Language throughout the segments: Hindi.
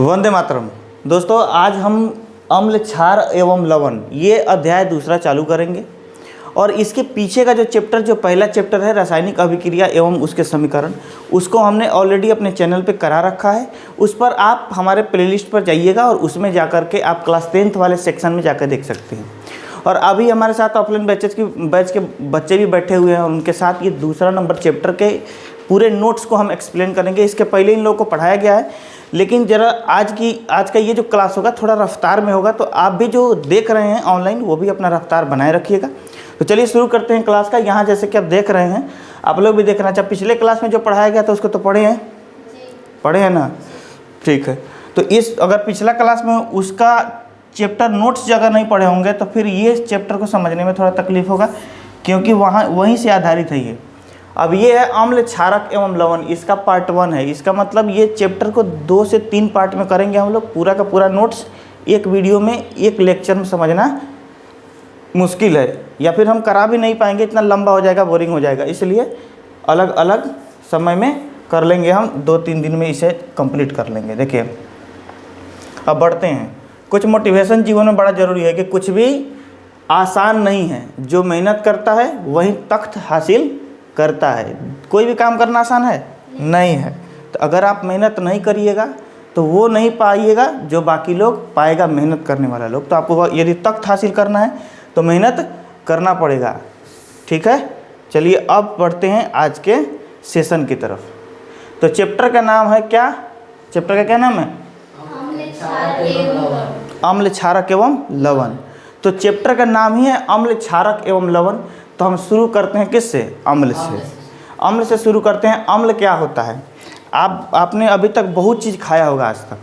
वंदे मातरम। दोस्तों, आज हम अम्ल, क्षार एवं लवण ये अध्याय दूसरा चालू करेंगे और इसके पीछे का जो पहला चैप्टर है रासायनिक अभिक्रिया एवं उसके समीकरण, उसको हमने ऑलरेडी अपने चैनल पे करा रखा है। उस पर आप हमारे प्लेलिस्ट पर जाइएगा और उसमें जाकर के आप क्लास 10th वाले सेक्शन में जाकर देख सकते हैं। और अभी हमारे साथ ऑफलाइन बैच के बच्चे भी बैठे हुए हैं और उनके साथ ये दूसरा नंबर चैप्टर के पूरे नोट्स को हम एक्सप्लेन करेंगे। इसके पहले इन लोगों को पढ़ाया गया है, लेकिन ज़रा आज का ये जो क्लास होगा थोड़ा रफ्तार में होगा, तो आप भी जो देख रहे हैं ऑनलाइन वो भी अपना रफ्तार बनाए रखिएगा। तो चलिए शुरू करते हैं क्लास का। यहाँ जैसे कि आप देख रहे हैं, आप लोग भी देखना चाहे पिछले क्लास में जो पढ़ाया गया था उसको तो पढ़े हैं ना? ठीक है। तो अगर पिछला क्लास में उसका चैप्टर नोट्स अगर नहीं पढ़े होंगे तो फिर ये चैप्टर को समझने में थोड़ा तकलीफ होगा, क्योंकि वहीं से आधारित है ये। अब ये है अम्ल, क्षारक एवं लवण, इसका पार्ट 1 है। इसका मतलब ये चैप्टर को 2 से 3 पार्ट में करेंगे हम लोग। पूरा का पूरा नोट्स एक वीडियो में, एक लेक्चर में समझना मुश्किल है, या फिर हम करा भी नहीं पाएंगे, इतना लंबा हो जाएगा, बोरिंग हो जाएगा। इसलिए अलग अलग समय में कर लेंगे, हम 2-3 दिन में इसे कंप्लीट कर लेंगे। देखिए, अब बढ़ते हैं। कुछ मोटिवेशन जीवन में बड़ा ज़रूरी है कि कुछ भी आसान नहीं है, जो मेहनत करता है वही तख्त हासिल करता है। कोई भी काम करना आसान है नहीं है। तो अगर आप मेहनत नहीं करिएगा तो वो नहीं पाइएगा जो बाकी लोग पाएगा, मेहनत करने वाला लोग। तो आपको यदि तख्त हासिल करना है तो मेहनत करना पड़ेगा। ठीक है, चलिए अब बढ़ते हैं आज के सेशन की तरफ। तो चैप्टर का नाम है क्या? चैप्टर का क्या नाम है? अम्ल, क्षारक एवं लवण। तो चैप्टर का नाम ही है अम्ल, क्षारक एवं लवण। तो हम शुरू करते हैं किससे? अम्ल से। अम्ल से शुरू करते हैं। अम्ल क्या होता है? आपने अभी तक बहुत चीज़ खाया होगा, आज तक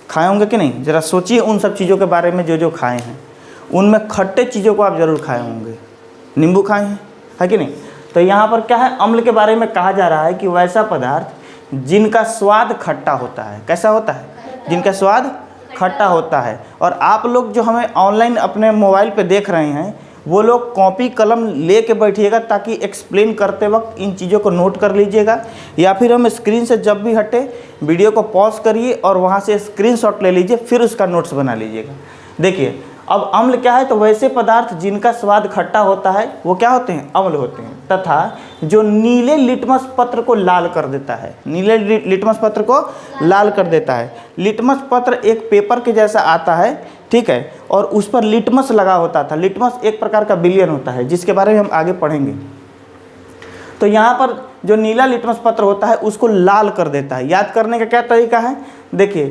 खाए होंगे कि नहीं? ज़रा सोचिए उन सब चीज़ों के बारे में जो खाए हैं। उनमें खट्टे चीज़ों को आप ज़रूर खाए होंगे। नींबू खाए हैं, है कि नहीं? तो यहाँ पर क्या है? अम्ल के बारे में कहा जा रहा है कि वैसा पदार्थ जिनका स्वाद खट्टा होता है। कैसा होता है? जिनका स्वाद खट्टा होता है। और आप लोग जो हमें ऑनलाइन अपने मोबाइल पे देख रहे हैं, वो लोग कॉपी कलम ले के बैठिएगा, ताकि एक्सप्लेन करते वक्त इन चीज़ों को नोट कर लीजिएगा। या फिर हम स्क्रीन से जब भी हटे वीडियो को पॉज करिए और वहाँ से स्क्रीनशॉट ले लीजिए, फिर उसका नोट्स बना लीजिएगा। देखिए, अब अम्ल क्या है? तो वैसे पदार्थ जिनका स्वाद खट्टा होता है वो क्या होते हैं? अम्ल होते हैं। तथा जो नीले लिटमस पत्र को लाल कर देता है, नीले लिटमस पत्र को लाल कर देता है। लिटमस पत्र एक पेपर के जैसा आता है, ठीक है, और उस पर लिटमस लगा होता था। लिटमस एक प्रकार का विलयन होता है, जिसके बारे में हम आगे पढ़ेंगे। तो यहाँ पर जो नीला लिटमस पत्र होता है उसको लाल कर देता है। याद करने का क्या तरीका है? देखिए,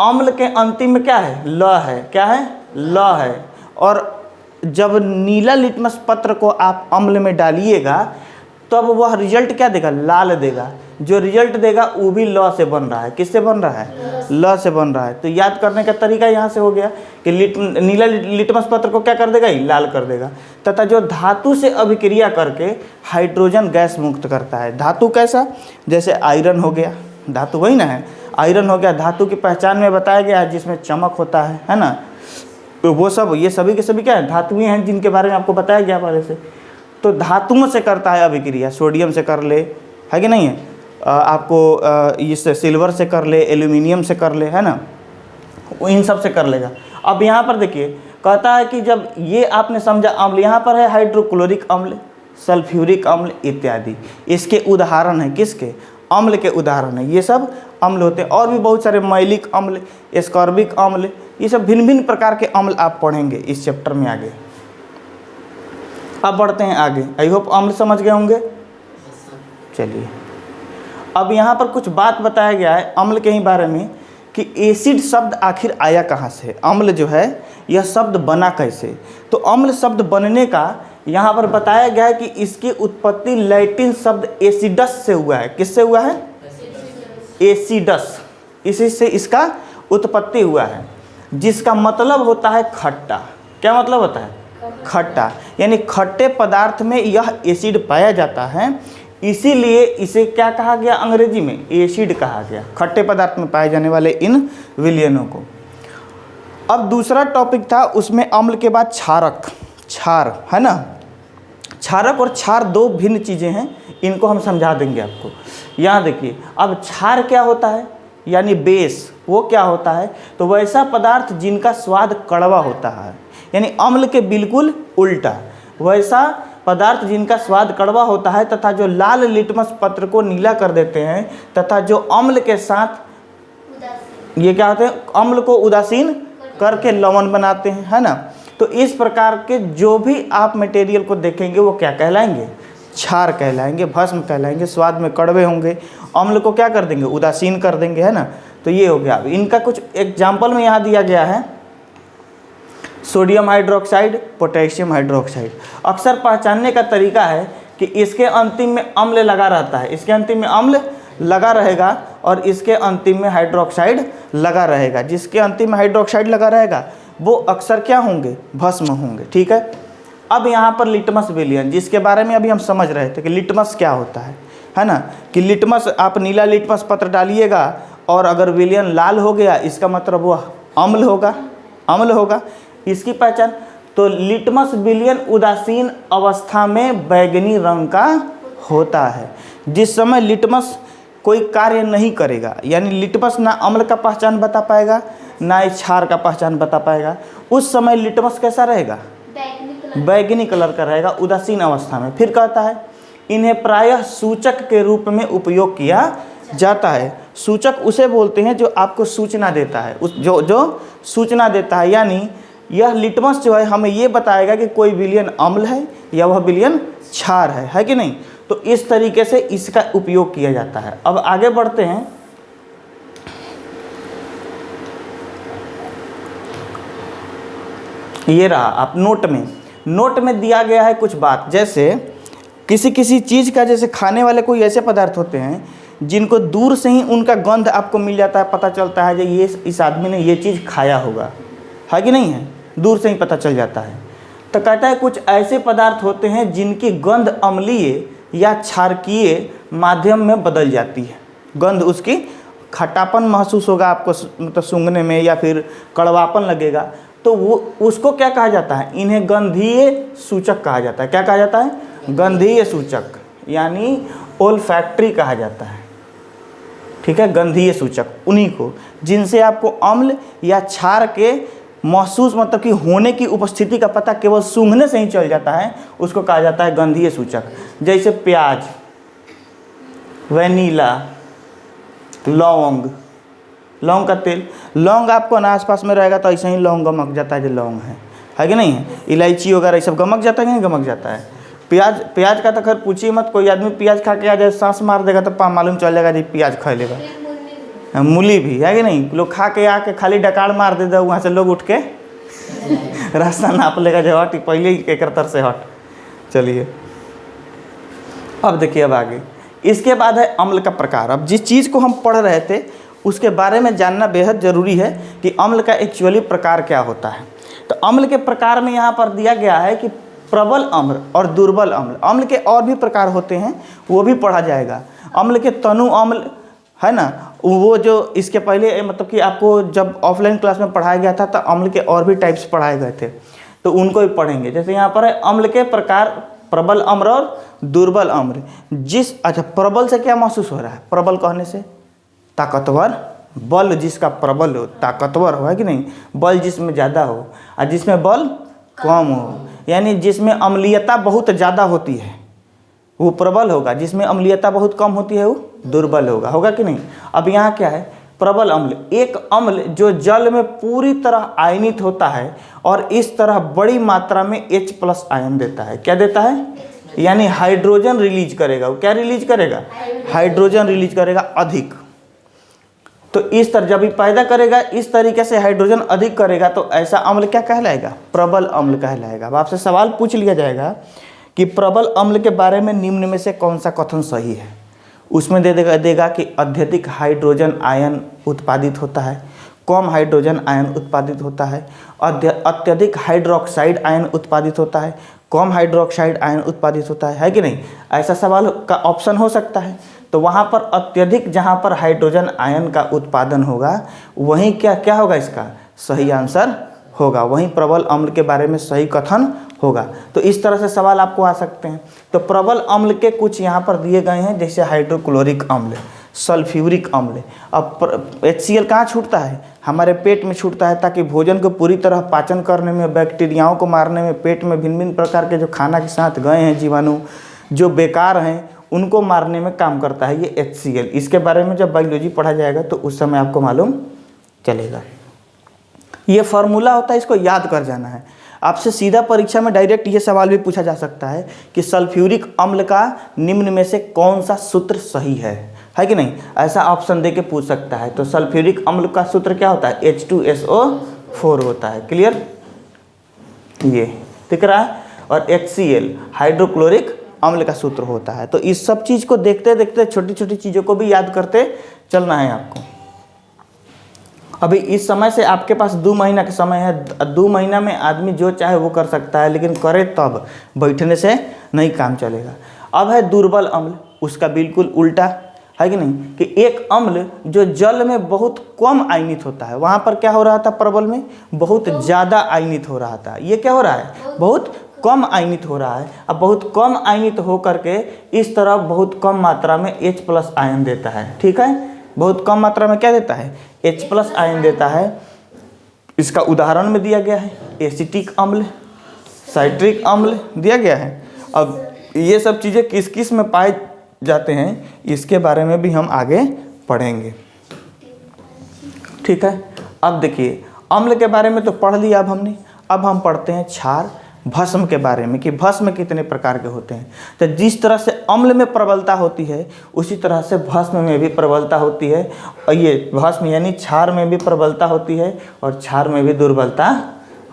अम्ल के अंतिम में क्या है? ल है। क्या है? ल है। और जब नीला लिटमस पत्र को आप अम्ल में डालिएगा तब वह रिजल्ट क्या देगा? लाल देगा। जो रिजल्ट देगा वो भी ल से बन रहा है। किससे बन रहा है? ल से बन रहा है। तो याद करने का तरीका यहाँ से हो गया कि नीला लिटमस पत्र को क्या कर देगा? लाल कर देगा। तथा जो धातु से अभिक्रिया करके हाइड्रोजन गैस मुक्त करता है। धातु कैसा? जैसे आयरन हो गया, धातु वही ना है, आयरन हो गया। धातु की पहचान में बताया गया है जिसमें चमक होता है ना? तो वो सब, ये सभी के सभी क्या है? धातुएं हैं, जिनके बारे में आपको बताया गया पहले से। तो धातुओं से करता है अभिक्रिया। सोडियम से कर ले, है कि नहीं है? आपको इस सिल्वर से कर ले, एल्यूमिनियम से कर ले, है ना? इन सब से कर लेगा। अब यहाँ पर देखिए, कहता है कि जब ये आपने समझा अम्ल, यहाँ पर है हाइड्रोक्लोरिक अम्ल, सल्फ्यूरिक अम्ल इत्यादि। इसके उदाहरण है। किसके? अम्ल के उदाहरण है। ये सब अम्ल होते हैं। और भी बहुत सारे मैलिक अम्ल, एस्कॉर्बिक अम्ल, ये सब भिन्न भिन्न प्रकार के अम्ल आप पढ़ेंगे इस चैप्टर में आगे। अब बढ़ते हैं आगे। आई होप अम्ल समझ गए होंगे। चलिए, अब यहाँ पर कुछ बात बताया गया है अम्ल के ही बारे में कि एसिड शब्द आखिर आया कहाँ से? अम्ल जो है यह शब्द बना कैसे? तो अम्ल शब्द बनने का यहाँ पर बताया गया है कि इसकी उत्पत्ति लैटिन शब्द एसिडस से हुआ है। किससे हुआ है? एसिडस। इसी से इसका उत्पत्ति हुआ है, जिसका मतलब होता है खट्टा। क्या मतलब होता है? खट्टा। यानी खट्टे पदार्थ में यह एसिड पाया जाता है, इसीलिए इसे क्या कहा गया? अंग्रेजी में एसिड कहा गया। खट्टे पदार्थ में पाए जाने वाले इन विलयनों को। अब दूसरा टॉपिक था, उसमें अम्ल के बाद क्षारक, क्षार, है ना? क्षारक और क्षार दो भिन्न चीज़ें हैं, इनको हम समझा देंगे आपको। यहाँ देखिए, अब क्षार क्या होता है? यानी बेस, वो क्या होता है, तो वैसा पदार्थ जिनका स्वाद कड़वा होता है, यानी अम्ल के बिल्कुल उल्टा, वैसा पदार्थ जिनका स्वाद कड़वा होता है तथा जो लाल लिटमस पत्र को नीला कर देते हैं, तथा जो अम्ल के साथ ये क्या होते हैं, अम्ल को उदासीन करके लवण बनाते हैं, है ना। तो इस प्रकार के जो भी आप मटेरियल को देखेंगे वो क्या कहलाएंगे, क्षार कहलाएंगे, भस्म कहलाएंगे। स्वाद में कड़वे होंगे, अम्ल को क्या कर देंगे, उदासीन कर देंगे, है ना। तो ये हो गया। इनका कुछ एग्जाम्पल में यहाँ दिया गया है, सोडियम हाइड्रोक्साइड, पोटेशियम हाइड्रोक्साइड। अक्सर पहचानने का तरीका है कि इसके अंतिम में अम्ल लगा रहता है, इसके अंतिम में अम्ल लगा रहेगा और इसके अंतिम में हाइड्रोक्साइड लगा रहेगा। जिसके अंतिम में हाइड्रोक्साइड लगा रहेगा वो अक्सर क्या होंगे, भस्म होंगे, ठीक है। अब यहाँ पर लिटमस विलयन, जिसके बारे में अभी हम समझ रहे थे कि लिटमस क्या होता है ना, कि लिटमस, आप नीला लिटमस पत्र डालिएगा और अगर विलयन लाल हो गया इसका मतलब वो अम्ल होगा, अम्ल होगा। इसकी पहचान, तो लिटमस विलयन उदासीन अवस्था में बैंगनी रंग का होता है। जिस समय लिटमस कोई कार्य नहीं करेगा, यानी लिटमस ना अम्ल का पहचान बता पाएगा ना क्षार का पहचान बता पाएगा, उस समय लिटमस कैसा रहेगा, बैंगनी कलर का रहेगा, उदासीन अवस्था में। फिर कहता है इन्हें प्रायः सूचक के रूप में उपयोग किया जाता है। सूचक उसे बोलते हैं जो आपको सूचना देता है, उस जो सूचना देता है, यानी यह लिटमस जो है हमें ये बताएगा कि कोई विलयन अम्ल है या वह विलयन क्षार है कि नहीं। तो इस तरीके से इसका उपयोग किया जाता है। अब आगे बढ़ते हैं। ये रहा आप नोट में दिया गया है कुछ बात, जैसे किसी चीज़ का, जैसे खाने वाले कोई ऐसे पदार्थ होते हैं जिनको दूर से ही उनका गंध आपको मिल जाता है, पता चलता है कि ये इस आदमी ने ये चीज़ खाया होगा, है कि नहीं है, दूर से ही पता चल जाता है। तो कहता है कुछ ऐसे पदार्थ होते हैं जिनकी गंध अम्लीय या क्षारकीय माध्यम में बदल जाती है। गंध उसकी खट्टापन महसूस होगा आपको, मतलब सूंघने में, या फिर कड़वापन लगेगा, तो वो उसको क्या कहा जाता है, इन्हें गंधीय सूचक कहा जाता है। क्या कहा जाता है, गंधीय सूचक, यानी ओल्फैक्टरी कहा जाता है, ठीक है। गंधीय सूचक उन्हीं को जिनसे आपको अम्ल या क्षार के महसूस, मतलब कि होने की उपस्थिति का पता केवल सूंघने से ही चल जाता है, उसको कहा जाता है गंधीय सूचक। जैसे प्याज, वैनीला, लौंग का तेल। लौंग आपको ना आसपास में रहेगा तो ऐसे ही लौंग गमक जाता है जो लौंग है कि नहीं है। इलायची वगैरह ये सब गमक जाता है कि नहीं गमक जाता है। प्याज का तो खैर पूछिए मत, कोई आदमी प्याज खा के आ जाए, सांस मार देगा तो मालूम चल जाएगा जी प्याज खा लेगा। मूली भी है कि नहीं, लोग खा के आके खाली डकार मार देता, वहाँ से लोग उठ के रास्ता नाप लेगा जो हट पहले ही एक तर से हट। चलिए अब देखिए, अब आगे इसके बाद है अम्ल का प्रकार। अब जिस चीज़ को हम पढ़ रहे थे उसके बारे में जानना बेहद ज़रूरी है कि अम्ल का एक्चुअली प्रकार क्या होता है। तो अम्ल के प्रकार में यहाँ पर दिया गया है कि प्रबल अम्ल और दुर्बल अम्ल। अम्ल के और भी प्रकार होते हैं, वो भी पढ़ा जाएगा। अम्ल के तनु अम्ल है ना, वो जो इसके पहले मतलब कि आपको जब ऑफलाइन क्लास में पढ़ाया गया था तो अम्ल के और भी टाइप्स पढ़ाए गए थे, तो उनको भी पढ़ेंगे। जैसे यहाँ पर है अम्ल के प्रकार, प्रबल अम्ल और दुर्बल अम्ल। अच्छा, प्रबल से क्या महसूस हो रहा है, प्रबल कहने से ताकतवर, बल जिसका प्रबल हो, ताकतवर हो, है कि नहीं। बल जिसमें ज़्यादा हो और जिसमें बल कम हो, यानी जिसमें अम्लीयता बहुत ज़्यादा होती है वो प्रबल होगा, जिसमें अम्लीयता बहुत कम होती है वो दुर्बल होगा कि नहीं। अब यहाँ क्या है, प्रबल अम्ल, एक अम्ल जो जल में पूरी तरह आयनित होता है और इस तरह बड़ी मात्रा में H+ आयन देता है। क्या देता है, यानी हाइड्रोजन रिलीज करेगा। वो क्या रिलीज करेगा, हाइड्रोजन रिलीज करेगा अधिक। तो इस तरह जब भी पैदा करेगा इस तरीके से हाइड्रोजन अधिक करेगा, तो ऐसा अम्ल क्या कहलाएगा, प्रबल अम्ल कहलाएगा। अब आपसे सवाल पूछ लिया जाएगा कि प्रबल अम्ल के बारे में निम्न में से कौन सा कथन सही है। उसमें देगा कि अत्यधिक हाइड्रोजन आयन उत्पादित होता है, कम हाइड्रोजन आयन उत्पादित होता है, अत्यधिक हाइड्रोक्साइड आयन उत्पादित होता है, कम हाइड्रोक्साइड आयन उत्पादित होता है कि नहीं। ऐसा सवाल का ऑप्शन हो सकता है। तो वहाँ पर अत्यधिक, जहाँ पर हाइड्रोजन आयन का उत्पादन होगा वहीं क्या होगा, इसका सही आंसर होगा, वहीं प्रबल अम्ल के बारे में सही कथन होगा। तो इस तरह से सवाल आपको आ सकते हैं। तो प्रबल अम्ल के कुछ यहाँ पर दिए गए हैं, जैसे हाइड्रोक्लोरिक अम्ल, सल्फ्यूरिक अम्ल। अब HCl कहाँ छूटता है? हमारे पेट में छूटता है, ताकि भोजन को पूरी तरह पाचन करने में, बैक्टीरियाओं को मारने में, पेट में भिन्न भिन्न प्रकार के जो खाना के साथ गए हैं जीवाणु जो बेकार हैं उनको मारने में काम करता है ये HCl। इसके बारे में जब बायोलॉजी पढ़ा जाएगा तो उस समय आपको मालूम चलेगा। ये फार्मूला होता है, इसको याद कर जाना है। आपसे सीधा परीक्षा में डायरेक्ट ये सवाल भी पूछा जा सकता है कि सल्फ्यूरिक अम्ल का निम्न में से कौन सा सूत्र सही है कि नहीं? ऐसा ऑप्शन दे के पूछ सकता है। तो सल्फ्यूरिक अम्ल का सूत्र क्या होता है? H2SO4 होता है। क्लियर? ये दिख रहा है। और HCl हाइड्रोक्लोरिक अम्ल का सूत्र होता है। तो इस सब चीज़ को देखते देखते छोटी छोटी चीज़ों को भी याद करते चलना है आपको। अभी इस समय से आपके पास 2 महीना का समय है। 2 महीना में आदमी जो चाहे वो कर सकता है, लेकिन करे तब, बैठने से नहीं काम चलेगा। अब है दुर्बल अम्ल, उसका बिल्कुल उल्टा है कि नहीं, कि एक अम्ल जो जल में बहुत कम आयनित होता है, वहाँ पर क्या हो रहा था? प्रबल में बहुत ज़्यादा आयनित हो रहा था। ये क्या हो रहा है? बहुत कम आयनित हो रहा है। अब बहुत कम आयनित हो करके इस तरह बहुत कम मात्रा में H+ आयन देता है। ठीक है, बहुत कम मात्रा में क्या देता है? H+ आयन देता है। इसका उदाहरण में दिया गया है एसिटिक अम्ल, साइट्रिक अम्ल दिया गया है। अब ये सब चीज़ें किस किस में पाए जाते हैं इसके बारे में भी हम आगे पढ़ेंगे। ठीक है, अब देखिए अम्ल के बारे में तो पढ़ लिया अब हमने। अब हम पढ़ते हैं क्षार, भस्म के बारे में, कि भस्म कितने प्रकार के होते हैं। तो जिस तरह से अम्ल में प्रबलता होती है उसी तरह से भस्म में भी प्रबलता होती है। और ये भस्म यानी क्षार में भी प्रबलता होती है और क्षार में भी दुर्बलता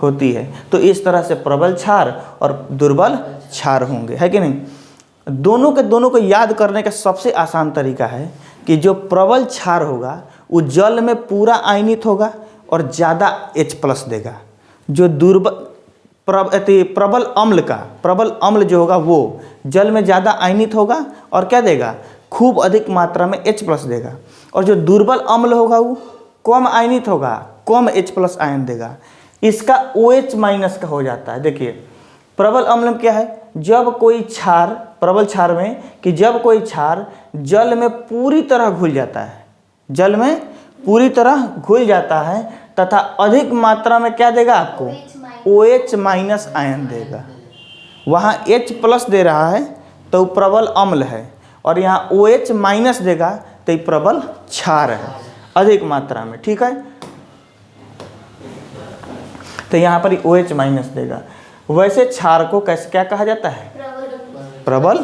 होती है। तो इस तरह से प्रबल क्षार और दुर्बल क्षार होंगे, है कि नहीं? दोनों को याद करने का सबसे आसान तरीका है कि जो प्रबल क्षार होगा वो जल में पूरा आयनित होगा और ज़्यादा H+ देगा। जो प्रबल अम्ल जो होगा वो जल में ज़्यादा आयनित होगा और क्या देगा? खूब अधिक मात्रा में H+ देगा। और जो दुर्बल अम्ल होगा वो कम आयनित होगा, कम H+ आयन देगा। इसका OH- का हो जाता है। देखिए प्रबल अम्ल में क्या है? जब कोई क्षार, प्रबल क्षार में, कि जब कोई क्षार जल में पूरी तरह घुल जाता है, जल में पूरी तरह घुल जाता है तथा अधिक मात्रा में क्या देगा आपको? OH- आयन देगा। वहाँ H+ दे रहा है तो प्रबल अम्ल है, और यहाँ OH- देगा तो प्रबल क्षार है अधिक मात्रा में। ठीक है, तो यहाँ पर OH- देगा। वैसे क्षार को कैसे क्या कहा जाता है? प्रबल।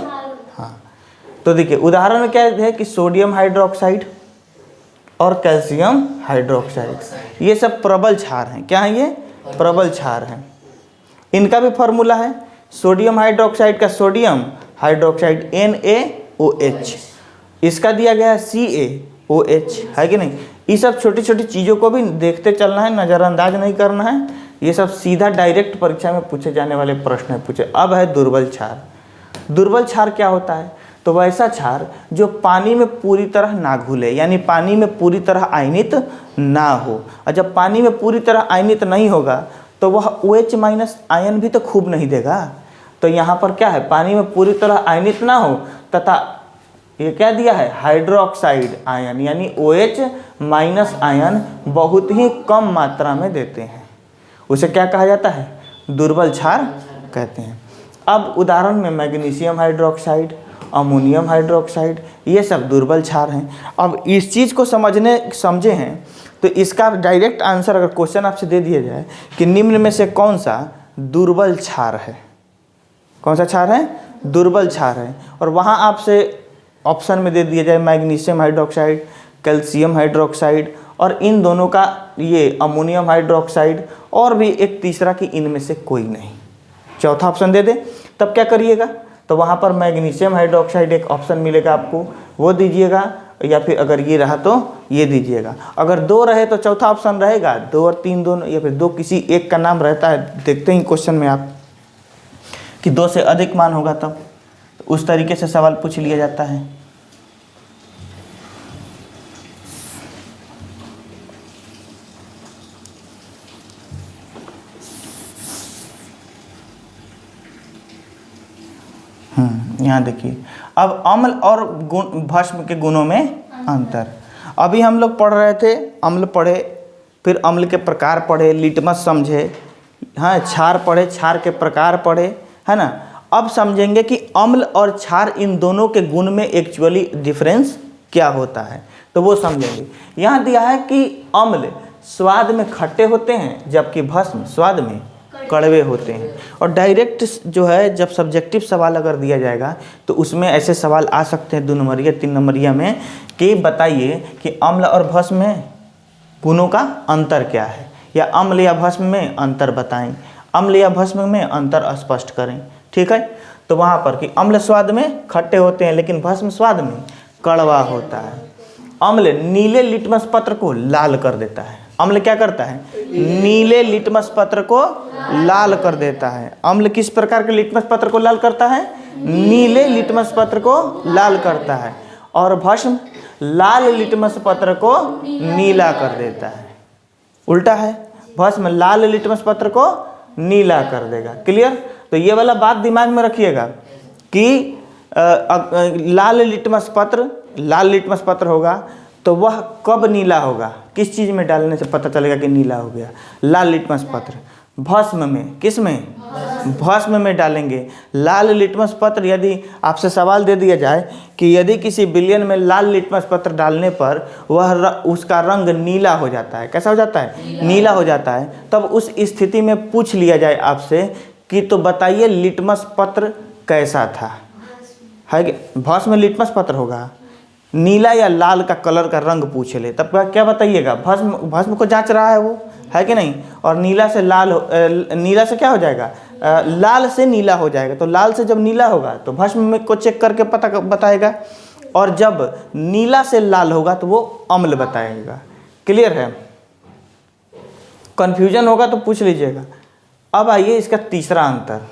हाँ, तो देखिए उदाहरण में क्या है कि सोडियम हाइड्रोक्साइड और कैल्शियम हाइड्रोक्साइड, ये सब प्रबल क्षार हैं। क्या है? ये प्रबल क्षार हैं। इनका भी फॉर्मूला है सोडियम हाइड्रोक्साइड का, सोडियम हाइड्रोक्साइड NaOH, इसका दिया गया है CaOH, है कि नहीं? ये सब छोटी छोटी चीज़ों को भी देखते चलना है, नज़रअंदाज नहीं करना है। ये सब सीधा डायरेक्ट परीक्षा में पूछे जाने वाले प्रश्न है पूछे। अब है दुर्बल क्षार। दुर्बल क्षार क्या होता है? तो वैसा क्षार जो पानी में पूरी तरह ना घुले, यानी पानी में पूरी तरह आयनित ना हो। और जब पानी में पूरी तरह आयनित नहीं होगा तो वह OH- आयन भी तो खूब नहीं देगा। तो यहाँ पर क्या है? पानी में पूरी तरह आयनित ना हो तथा ये क्या दिया है? हाइड्रोक्साइड आयन, यानी OH- आयन बहुत ही कम मात्रा में देते हैं। उसे क्या कहा जाता है? दुर्बल क्षार कहते हैं। अब उदाहरण में मैग्नीशियम हाइड्रोक्साइड, अमोनियम हाइड्रोक्साइड, ये सब दुर्बल क्षार हैं। अब इस चीज़ को समझे हैं तो इसका डायरेक्ट आंसर अगर क्वेश्चन आपसे दे दिया जाए कि निम्न में से कौन सा दुर्बल क्षार है, कौन सा क्षार है? दुर्बल क्षार है। और वहाँ आपसे ऑप्शन में दे दिया जाए मैग्नीशियम हाइड्रोक्साइड, कैल्शियम हाइड्रोक्साइड और इन दोनों का ये अमोनियम हाइड्रोक्साइड, और भी एक तीसरा कि इनमें से कोई नहीं, चौथा ऑप्शन दे दे, तब क्या करिएगा? तो वहाँ पर मैग्नीशियम हाइड्रोक्साइड एक ऑप्शन मिलेगा आपको, वो दीजिएगा, या फिर अगर ये रहा तो ये दीजिएगा। अगर 2 रहे तो चौथा ऑप्शन रहेगा, 2 और 3 दोनों, या फिर 2 किसी एक का नाम रहता है। देखते हैं क्वेश्चन में आप कि 2 से अधिक मान होगा तब उस तरीके से सवाल पूछ लिया जाता है। यहाँ देखिए, अब अम्ल और भस्म के गुणों में अंतर। अभी हम लोग पढ़ रहे थे, अम्ल पढ़े, फिर अम्ल के प्रकार पढ़े, लिटमस समझे, हाँ, क्षार पढ़े, क्षार के प्रकार पढ़े, है ना। अब समझेंगे कि अम्ल और क्षार इन दोनों के गुण में एक्चुअली डिफरेंस क्या होता है, तो वो समझेंगे। यहाँ दिया है कि अम्ल स्वाद में खट्टे होते हैं जबकि भस्म स्वाद में कड़वे होते हैं। और डायरेक्ट जो है जब सब्जेक्टिव सवाल अगर दिया जाएगा तो उसमें ऐसे सवाल आ सकते हैं 2 नंबरिया 3 नंबरिया में कि बताइए कि अम्ल और भस्म में गुणों का अंतर क्या है, या अम्ल या भस्म में अंतर बताएं, अम्ल या भस्म में अंतर स्पष्ट करें। ठीक है, तो वहाँ पर कि अम्ल स्वाद में खट्टे होते हैं लेकिन भस्म स्वाद में कड़वा होता है। अम्ल नीले लिटमस पत्र को लाल कर देता है। अम्ल क्या करता है? नीले लिटमस पत्र को लाल कर देता है। अम्ल किस प्रकार के लिटमस पत्र को लाल करता है? नीले लिटमस पत्र को लाल करता है। और भस्म लाल लिटमस पत्र को नीला कर देता है। उल्टा है, भस्म लाल लिटमस पत्र को नीला कर देगा। क्लियर? तो ये वाला बात दिमाग में रखिएगा कि लाल लिटमस पत्र होगा तो वह कब नीला होगा, किस चीज़ में डालने से पता चलेगा कि नीला हो गया? लाल लिटमस पत्र। भस्म में, किस में? भस्म में डालेंगे लाल लिटमस पत्र। यदि आपसे सवाल दे दिया जाए कि यदि किसी विलयन में लाल लिटमस पत्र डालने पर उसका रंग नीला हो जाता है, कैसा हो जाता है? नीला हो जाता है, तब उस स्थिति में पूछ लिया जाए आपसे कि तो बताइए लिटमस पत्र कैसा था, है कि भस्म में लिटमस पत्र होगा, नीला या लाल का कलर का रंग पूछ ले, तब क्या बताइएगा? भस्म को जांच रहा है वो, है कि नहीं? और नीला से लाल नीला से क्या हो जाएगा? लाल से नीला हो जाएगा। तो लाल से जब नीला होगा तो भस्म में को चेक करके पता बताएगा, और जब नीला से लाल होगा तो वो अम्ल बताएगा। क्लियर है? कन्फ्यूजन होगा तो पूछ लीजिएगा। अब आइए इसका तीसरा अंतर।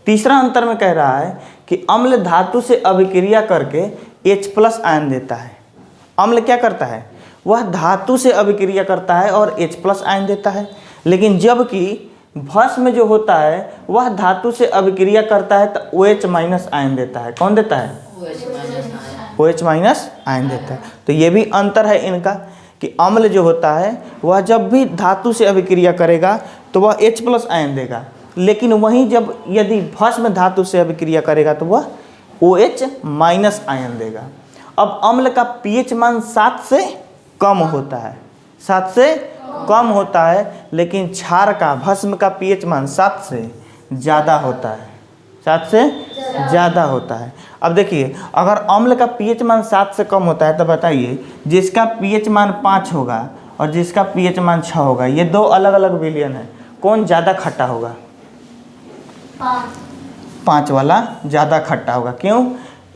तीसरा अंतर में कह रहा है कि अम्ल धातु से अभिक्रिया करके H+ आयन देता है। अम्ल क्या करता है? वह धातु से अभिक्रिया करता है और H+ आयन देता है। लेकिन जबकि भस्म जो होता है वह धातु से अभिक्रिया करता है तो OH- आयन देता है। कौन देता है? OH- आयन देता है। तो ये भी अंतर है इनका कि अम्ल जो होता है वह जब भी धातु से अभिक्रिया करेगा तो वह H+ आयन देगा, लेकिन वहीं जब यदि भस्म धातु से अभिक्रिया करेगा तो वह OH- आयन देगा। अब अम्ल का pH मान 7 से कम होता है, 7 से कम होता है, लेकिन क्षार का, भस्म का pH मान 7 से ज़्यादा होता है, 7 से ज़्यादा होता है। अब देखिए, अगर अम्ल का pH मान 7 से कम होता है तो बताइए जिसका pH मान 5 होगा और जिसका pH मान 6 होगा, ये 2 अलग अलग विलयन है, कौन ज़्यादा खट्टा होगा? 5 वाला ज़्यादा खट्टा होगा। क्यों?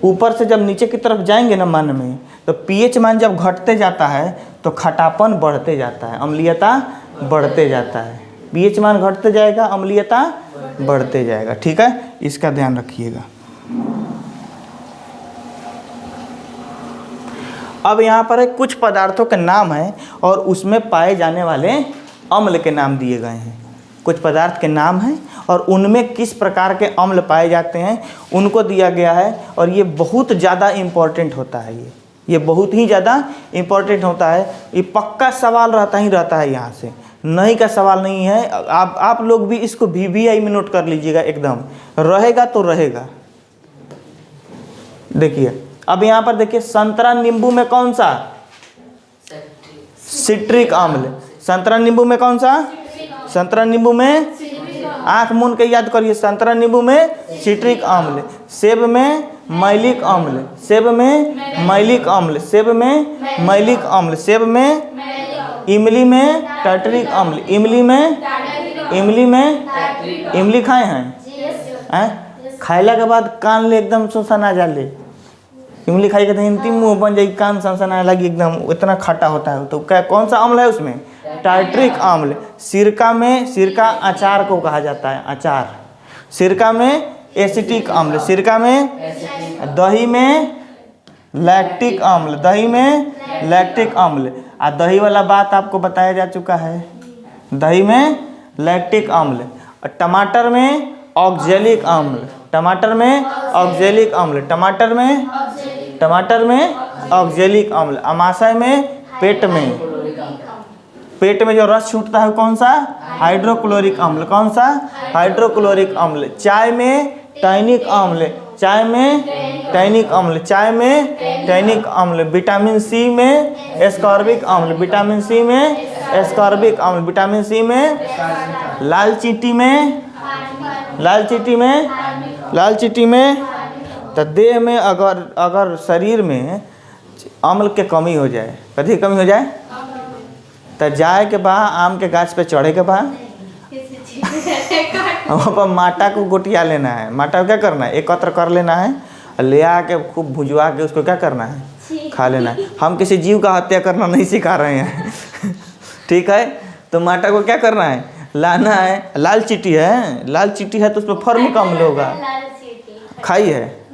ऊपर से जब नीचे की तरफ जाएंगे ना मान में, तो pH मान जब घटते जाता है तो खट्टापन बढ़ते जाता है, अम्लीयता बढ़ते जाता है। pH मान घटते जाएगा, अम्लीयता बढ़ते जाएगा। ठीक है, इसका ध्यान रखिएगा। अब यहाँ पर है कुछ पदार्थों के नाम हैं और उसमें पाए जाने वाले अम्ल के नाम दिए गए हैं। कुछ पदार्थ के नाम हैं और उनमें किस प्रकार के अम्ल पाए जाते हैं उनको दिया गया है। और ये बहुत ज़्यादा इम्पोर्टेंट होता है, ये बहुत ही ज़्यादा इम्पोर्टेंट होता है। ये पक्का सवाल रहता है यहाँ से, नहीं का सवाल नहीं है। आप लोग भी इसको VVI में नोट कर लीजिएगा, एकदम रहेगा तो रहेगा। देखिए, अब यहाँ पर देखिए, संतरा नींबू में कौन सा? सिट्रिक अम्ल। संतरा नींबू में कौन सा? संतरा नींबू में, आंख मूंद के याद करिए, संतरा नींबू में सिट्रिक अम्ल, सेब में मैलिक अम्ल, सेब में मैलिक अम्ल, सेब में मैलिक अम्ल, सेब में, इमली में टार्टरिक अम्ल, इमली खाए हैं? खाइला के बाद कान ले एकदम सनसना जाले, इमली खाई के हिंदी मुँह बन जाएगी, कान सनसना लगी एकदम, इतना खट्टा होता है। तो क्या कौन सा अम्ल है उसमें? टार्टरिक अम्ल। सिरका में, सिरका अचार को कहा जाता है, अचार। सिरका में एसिटिक अम्ल, सिरका में, दही में लैक्टिक अम्ल, दही में लैक्टिक अम्ल। और दही वाला बात आपको बताया जा चुका है, दही में लैक्टिक अम्ल। टमाटर में ऑक्जेलिक अम्ल, टमाटर में ऑक्जेलिक अम्ल, टमाटर में ऑक्जेलिक अम्ल। अमाशय में पेट में जो रस छूटता है कौन सा? हाइड्रोक्लोरिक अम्ल। कौन सा? हाइड्रोक्लोरिक अम्ल। चाय में टैनिक अम्ल, चाय में टैनिक अम्ल, चाय में टैनिक अम्ल। विटामिन सी में एस्कॉर्बिक अम्ल, विटामिन सी में एस्कॉर्बिक अम्ल, विटामिन सी में लाल चींटी में तो देह में अगर शरीर में अम्ल के कमी हो जाए, कभी कमी हो जाए तो जाए के बा आम के गाछ पे चढ़े के बा, वहाँ पर माटा को गोटिया लेना है। माटा को क्या करना है? एकत्र कर लेना है, ले आके खूब भुजवा के उसको क्या करना है? खा लेना है। हम किसी जीव का हत्या करना नहीं सिखा रहे हैं ठीक है। तो माटा को क्या करना है? लाना है। लाल चींटी है, लाल चींटी है तो उस पर फॉर्मिक अम्ल होगा। खाई है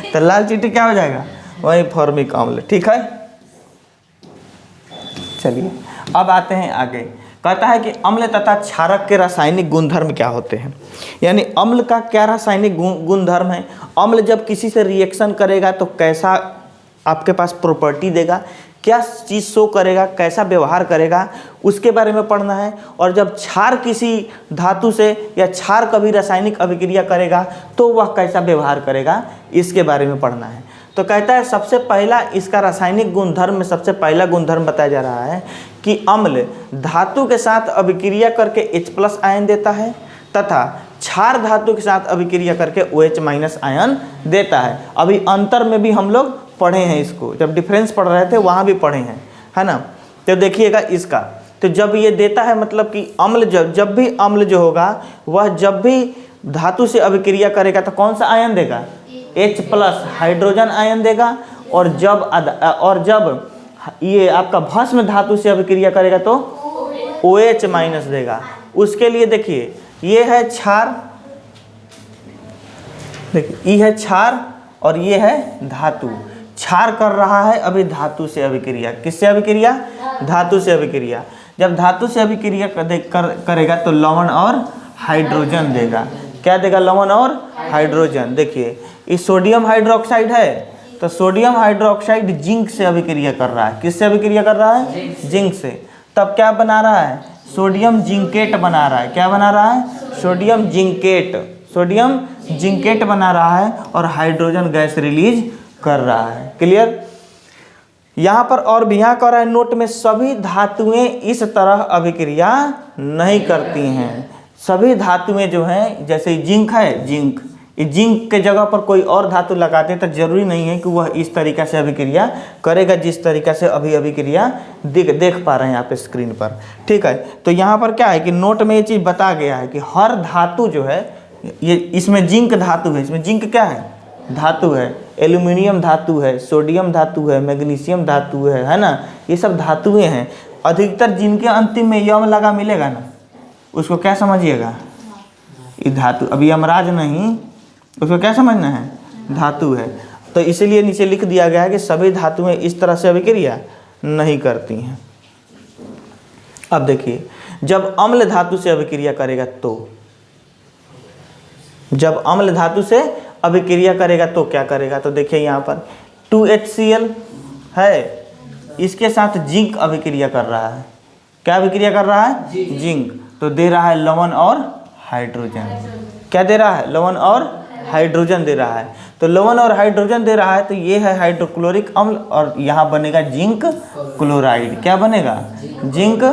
तो लाल चींटी क्या हो जाएगा? वही फॉर्मिक अम्ल। ठीक है, चलिए अब आते हैं आगे। कहता है कि अम्ल तथा क्षारक के रासायनिक गुणधर्म क्या होते हैं, यानी अम्ल का क्या रासायनिक गुणधर्म है। अम्ल जब किसी से रिएक्शन करेगा तो कैसा आपके पास प्रॉपर्टी देगा, क्या चीज़ शो करेगा, कैसा व्यवहार करेगा, उसके बारे में पढ़ना है। और जब क्षार किसी धातु से या क्षार कभी रासायनिक अभिक्रिया करेगा तो वह कैसा व्यवहार करेगा, इसके बारे में पढ़ना है। तो कहता है सबसे पहला इसका रासायनिक गुणधर्म में सबसे पहला गुणधर्म बताया जा रहा है कि अम्ल धातु के साथ अभिक्रिया करके H+ आयन देता है तथा क्षार धातु के साथ अभिक्रिया करके OH- आयन देता है। अभी अंतर में भी हम लोग पढ़े हैं इसको, जब डिफरेंस पढ़ रहे थे वहाँ भी पढ़े हैं, है ना। तो देखिएगा इसका, तो जब ये देता है मतलब कि अम्ल जब भी अम्ल जो होगा वह जब भी धातु से अभिक्रिया करेगा तो कौन सा आयन देगा? H+ हाइड्रोजन आयन देगा। और जब ये आपका भस्म धातु से अभिक्रिया करेगा तो OH- देगा। उसके लिए देखिए ये है क्षार, देखिए ये है क्षार और ये है धातु। क्षार कर रहा है अभी धातु से अभिक्रिया। किससे अभिक्रिया? धातु से अभिक्रिया। जब धातु से अभिक्रिया करेगा तो लवण और हाइड्रोजन देगा। क्या देगा? लवण और हाइड्रोजन। देखिए इस सोडियम हाइड्रोक्साइड है तो सोडियम हाइड्रोक्साइड जिंक से अभिक्रिया कर रहा है। किससे अभिक्रिया कर रहा है? जिंक से। तब क्या बना रहा है? सोडियम जिंकेट बना रहा है। क्या बना रहा है? सोडियम जिंकेट बना रहा है और हाइड्रोजन गैस रिलीज कर रहा है। क्लियर? यहाँ पर और भी यहाँ कर रहा है नोट में, सभी धातुएं इस तरह अभिक्रिया नहीं करती हैं। सभी धातुएं जो हैं, जैसे जिंक है, जिंक के जगह पर कोई और धातु लगाते तो जरूरी नहीं है कि वह इस तरीक़ा से अभिक्रिया करेगा जिस तरीक़ा से अभी अभिक्रिया देख पा रहे हैं आप स्क्रीन पर। ठीक है, तो यहाँ पर क्या है कि नोट में ये चीज़ बता गया है कि हर धातु जो है, ये इसमें जिंक धातु है, इसमें जिंक क्या है? धातु है। एल्यूमिनियम धातु है, सोडियम धातु है, मैग्नीशियम धातु है ना, ये सब धातुएं हैं। अधिकतर जिनके अंतिम में यम लगा मिलेगा ना, उसको क्या समझिएगा? ये धातु। अभी यमराज नहीं, उसको क्या समझना है? धातु है। तो इसीलिए नीचे लिख दिया गया है कि सभी धातुएं इस तरह से अभिक्रिया नहीं करती हैं। अब देखिए जब अम्ल धातु से अभिक्रिया करेगा तो, जब अम्ल धातु से अभिक्रिया करेगा तो क्या करेगा? तो देखिए यहाँ पर 2HCl है, इसके साथ जिंक अभिक्रिया कर रहा है। क्या अभिक्रिया कर रहा है? जिंक। तो दे रहा है लवण और हाइड्रोजन। क्या दे रहा है? लवण और हाइड्रोजन दे रहा है। तो लवण और हाइड्रोजन दे रहा है तो ये है हाइड्रोक्लोरिक अम्ल और यहाँ बनेगा जिंक क्लोराइड। क्या बनेगा? जिंक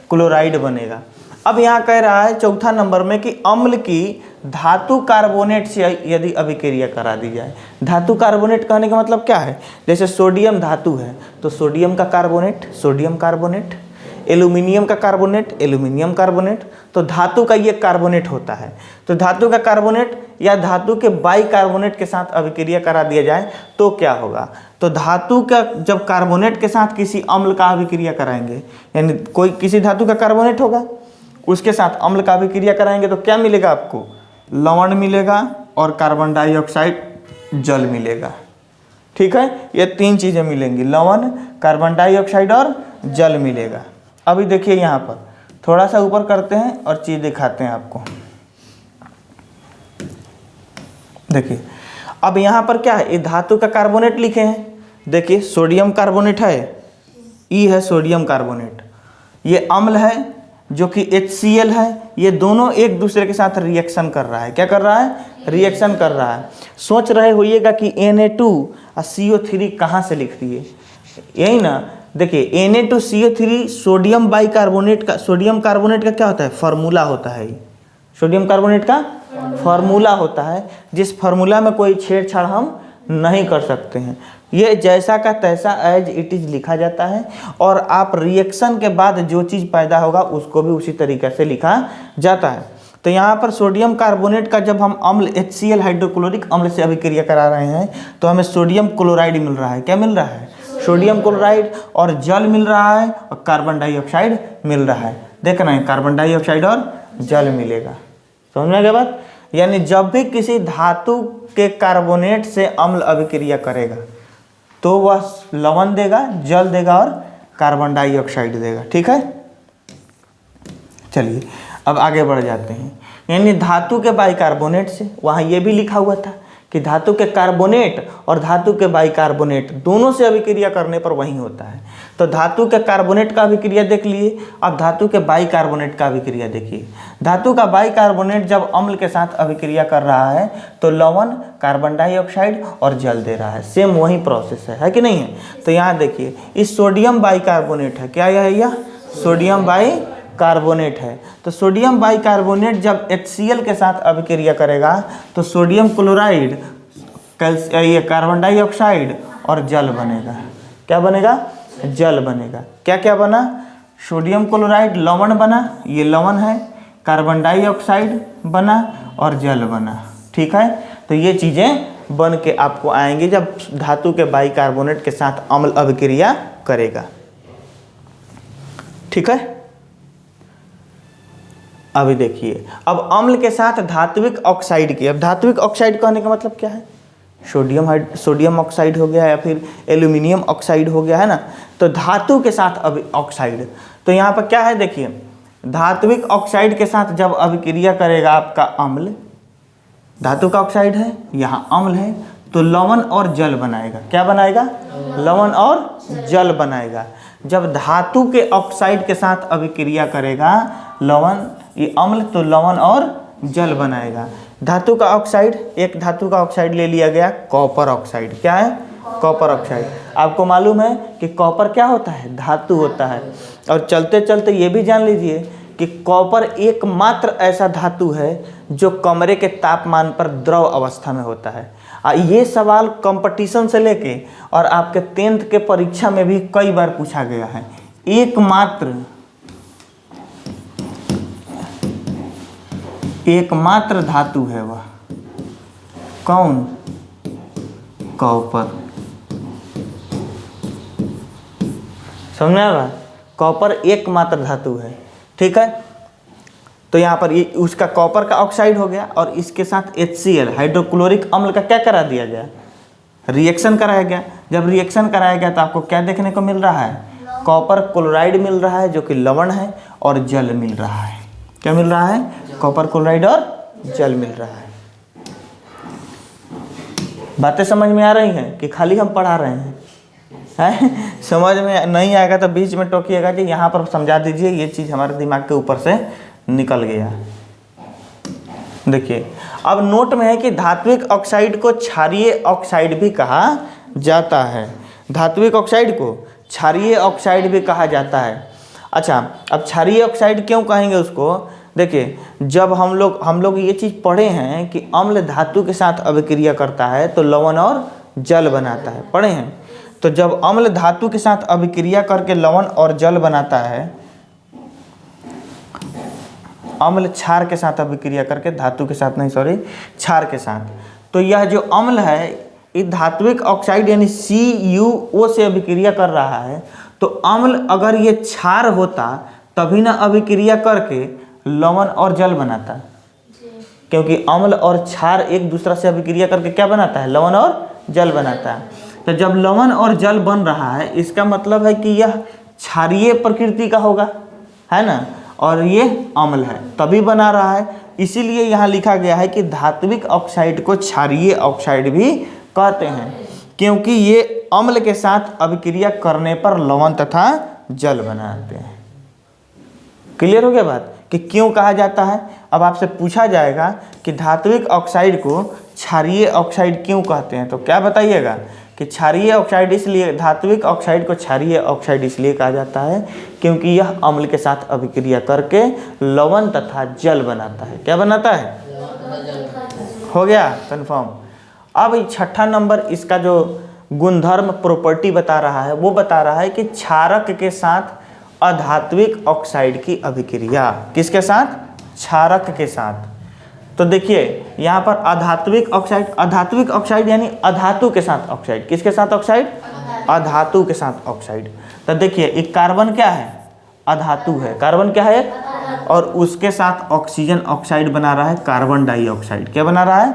क्लोराइड बनेगा। अब यहाँ कह रहा है चौथा नंबर में कि अम्ल की धातु कार्बोनेट से यदि अभिक्रिया करा दी जाए। धातु कार्बोनेट कहने का मतलब क्या है? जैसे सोडियम धातु है तो सोडियम का कार्बोनेट सोडियम कार्बोनेट, एल्यूमिनियम का कार्बोनेट एल्यूमिनियम कार्बोनेट। तो धातु का ये कार्बोनेट होता है। तो धातु का कार्बोनेट या धातु के बाइकार्बोनेट के साथ अभिक्रिया करा दिया जाए तो क्या होगा? तो धातु का जब कार्बोनेट के साथ किसी अम्ल का अभिक्रिया कराएंगे, यानी कोई किसी धातु का कार्बोनेट होगा उसके साथ अम्ल का अभिक्रिया कराएंगे तो क्या मिलेगा आपको? लवण मिलेगा और कार्बन डाइऑक्साइड जल मिलेगा। ठीक है, ये तीन चीज़ें मिलेंगी, लवण, कार्बन डाइऑक्साइड और जल मिलेगा। अभी देखिए यहाँ पर थोड़ा सा ऊपर करते हैं और चीज़ दिखाते हैं आपको। देखिए अब यहाँ पर क्या है, ये धातु का कार्बोनेट लिखे हैं, देखिए सोडियम कार्बोनेट है, ई है सोडियम कार्बोनेट, ये अम्ल है जो कि HCl है, ये दोनों एक दूसरे के साथ रिएक्शन कर रहा है। क्या कर रहा है? रिएक्शन कर रहा है। सोच रहे होइएगा कि Na2 और CO3 कहाँ से लिखती है, यही ना, देखिए Na2CO3 सोडियम बाइकार्बोनेट का, सोडियम कार्बोनेट का क्या होता है, फार्मूला होता है, सोडियम कार्बोनेट का फार्मूला होता है, जिस फार्मूला में कोई छेड़छाड़ हम नहीं कर सकते हैं। ये जैसा का तैसा एज इट इज लिखा जाता है, और आप रिएक्शन के बाद जो चीज़ पैदा होगा उसको भी उसी तरीके से लिखा जाता है। तो यहाँ पर सोडियम कार्बोनेट का जब हम अम्ल HCl हाइड्रोक्लोरिक अम्ल से अभिक्रिया करा रहे हैं तो हमें सोडियम क्लोराइड मिल रहा है। क्या मिल रहा है? सोडियम क्लोराइड, और जल मिल रहा है, और कार्बन डाइऑक्साइड मिल रहा है। देखना है, कार्बन डाइऑक्साइड और जल मिलेगा। समझ में आ गया बात? यानी जब भी किसी धातु के कार्बोनेट से अम्ल अभिक्रिया करेगा तो वह लवण देगा, जल देगा और कार्बन डाइऑक्साइड देगा। ठीक है, चलिए अब आगे बढ़ जाते हैं। यानी धातु के बाइकार्बोनेट से, वहाँ ये भी लिखा हुआ था कि धातु के कार्बोनेट और धातु के बाइकार्बोनेट दोनों से अभिक्रिया करने पर वही होता है। तो धातु के कार्बोनेट का अभिक्रिया देख लिए, अब धातु के बाइकार्बोनेट का अभिक्रिया देखिए। धातु का बाइकार्बोनेट जब अम्ल के साथ अभिक्रिया कर रहा है तो लवण, कार्बन डाइऑक्साइड और जल दे रहा है। सेम वही प्रोसेस है कि नहीं है? तो यहाँ देखिए, इस सोडियम बाइकार्बोनेट है, क्या है यह? सोडियम बाइकार्बोनेट है। तो सोडियम बाइकार्बोनेट जब HCl के साथ अभिक्रिया करेगा तो सोडियम क्लोराइड, ये कार्बन डाइऑक्साइड और जल बनेगा। क्या बनेगा? जल बनेगा। क्या क्या बना? सोडियम क्लोराइड लवण बना, ये लवण है, कार्बन डाइऑक्साइड बना और जल बना। ठीक है, तो ये चीज़ें बन के आपको आएंगी जब धातु के बाइकार्बोनेट के साथ अम्ल अभिक्रिया करेगा। ठीक है, अभी देखिए, अब अम्ल के साथ धात्विक ऑक्साइड की, अब धात्विक ऑक्साइड कहने का मतलब क्या है? सोडियम ऑक्साइड हो गया या फिर एल्यूमिनियम ऑक्साइड हो गया, है ना। तो धातु के साथ अब ऑक्साइड, तो यहाँ पर क्या है देखिए, धात्विक ऑक्साइड के साथ जब अभिक्रिया करेगा आपका अम्ल, धातु का ऑक्साइड है, यहाँ अम्ल है, तो लवण और जल बनाएगा। क्या बनाएगा? लवण और जल बनाएगा। जब धातु के ऑक्साइड के साथ अभिक्रिया करेगा लवण, ये अम्ल, तो लवण और जल बनाएगा। धातु का ऑक्साइड, एक धातु का ऑक्साइड ले लिया गया, कॉपर ऑक्साइड। क्या है? Copper oxide. आपको मालूम है कि कॉपर क्या होता है? धातु होता है। और चलते चलते ये भी जान लीजिए कि कॉपर एकमात्र ऐसा धातु है जो कमरे के तापमान पर द्रव अवस्था में होता है। ये सवाल कंपटीशन से लेके और आपके 10th के परीक्षा में भी कई बार पूछा गया है। एकमात्र धातु है वह, कौन? कॉपर। समझ में आया? कॉपर एकमात्र धातु है। ठीक है, तो यहाँ पर ये उसका कॉपर का ऑक्साइड हो गया और इसके साथ HCl हाइड्रोक्लोरिक अम्ल का क्या करा दिया गया? रिएक्शन कराया गया। जब रिएक्शन कराया गया तो आपको क्या देखने को मिल रहा है? कॉपर क्लोराइड मिल रहा है जो कि लवण है, और जल मिल रहा है। क्या मिल रहा है? कॉपर क्लोराइड और जल मिल रहा है। बातें समझ में आ रही हैं कि खाली हम पढ़ा रहे हैं? समझ में नहीं आएगा तो बीच में टोकिएगा जी, यहाँ पर समझा दीजिए, ये चीज़ हमारे दिमाग के ऊपर से निकल गया। देखिए, अब नोट में है कि धात्विक ऑक्साइड को क्षारीय ऑक्साइड भी कहा जाता है। धात्विक ऑक्साइड को क्षारीय ऑक्साइड भी कहा जाता है। अच्छा, अब क्षारीय ऑक्साइड क्यों कहेंगे उसको? देखिए, जब हम लोग ये चीज़ पढ़े हैं कि अम्ल धातु के साथ अभिक्रिया करता है तो लवण और जल बनाता है, पढ़े हैं। तो जब अम्ल धातु के साथ अभिक्रिया करके लवण और जल बनाता है, अम्ल क्षार के साथ अभिक्रिया करके, धातु के साथ नहीं, सॉरी, क्षार के साथ, तो यह जो अम्ल है ये धात्विक ऑक्साइड यानी CuO से अभिक्रिया कर रहा है। तो अम्ल अगर ये क्षार होता तभी ना अभिक्रिया करके लवण और जल बनाता, क्योंकि अम्ल और क्षार एक दूसरा से अभिक्रिया करके क्या बनाता है? लवण और जल बनाता है। तो जब लवण और जल बन रहा है इसका मतलब है कि यह क्षारीय प्रकृति का होगा, है ना। और ये अम्ल है, तभी बना रहा है। इसीलिए यहाँ लिखा गया है कि धात्विक ऑक्साइड को क्षारीय ऑक्साइड भी कहते हैं, क्योंकि ये अम्ल के साथ अभिक्रिया करने पर लवण तथा जल बनाते हैं। क्लियर हो गया बात कि क्यों कहा जाता है। अब आपसे पूछा जाएगा कि धात्विक ऑक्साइड को क्षारीय ऑक्साइड क्यों कहते हैं, तो क्या बताइएगा कि क्षारीय ऑक्साइड इसलिए, धात्विक ऑक्साइड को क्षारीय ऑक्साइड इसलिए कहा जाता है क्योंकि यह अम्ल के साथ अभिक्रिया करके लवण तथा जल बनाता है। क्या बनाता है? हो गया कंफर्म। अब छठा नंबर इसका जो गुणधर्म प्रॉपर्टी बता रहा है वो बता रहा है कि क्षारक के साथ अधात्विक ऑक्साइड की अभिक्रिया। किसके साथ? क्षारक के साथ। तो देखिए यहाँ पर अधात्विक ऑक्साइड यानी अधातु के साथ ऑक्साइड। किसके साथ ऑक्साइड? अधातु के साथ ऑक्साइड। तो देखिए एक कार्बन क्या है? अधातु है। कार्बन क्या है? और उसके साथ ऑक्सीजन ऑक्साइड बना रहा है कार्बन डाइऑक्साइड। क्या बना रहा है?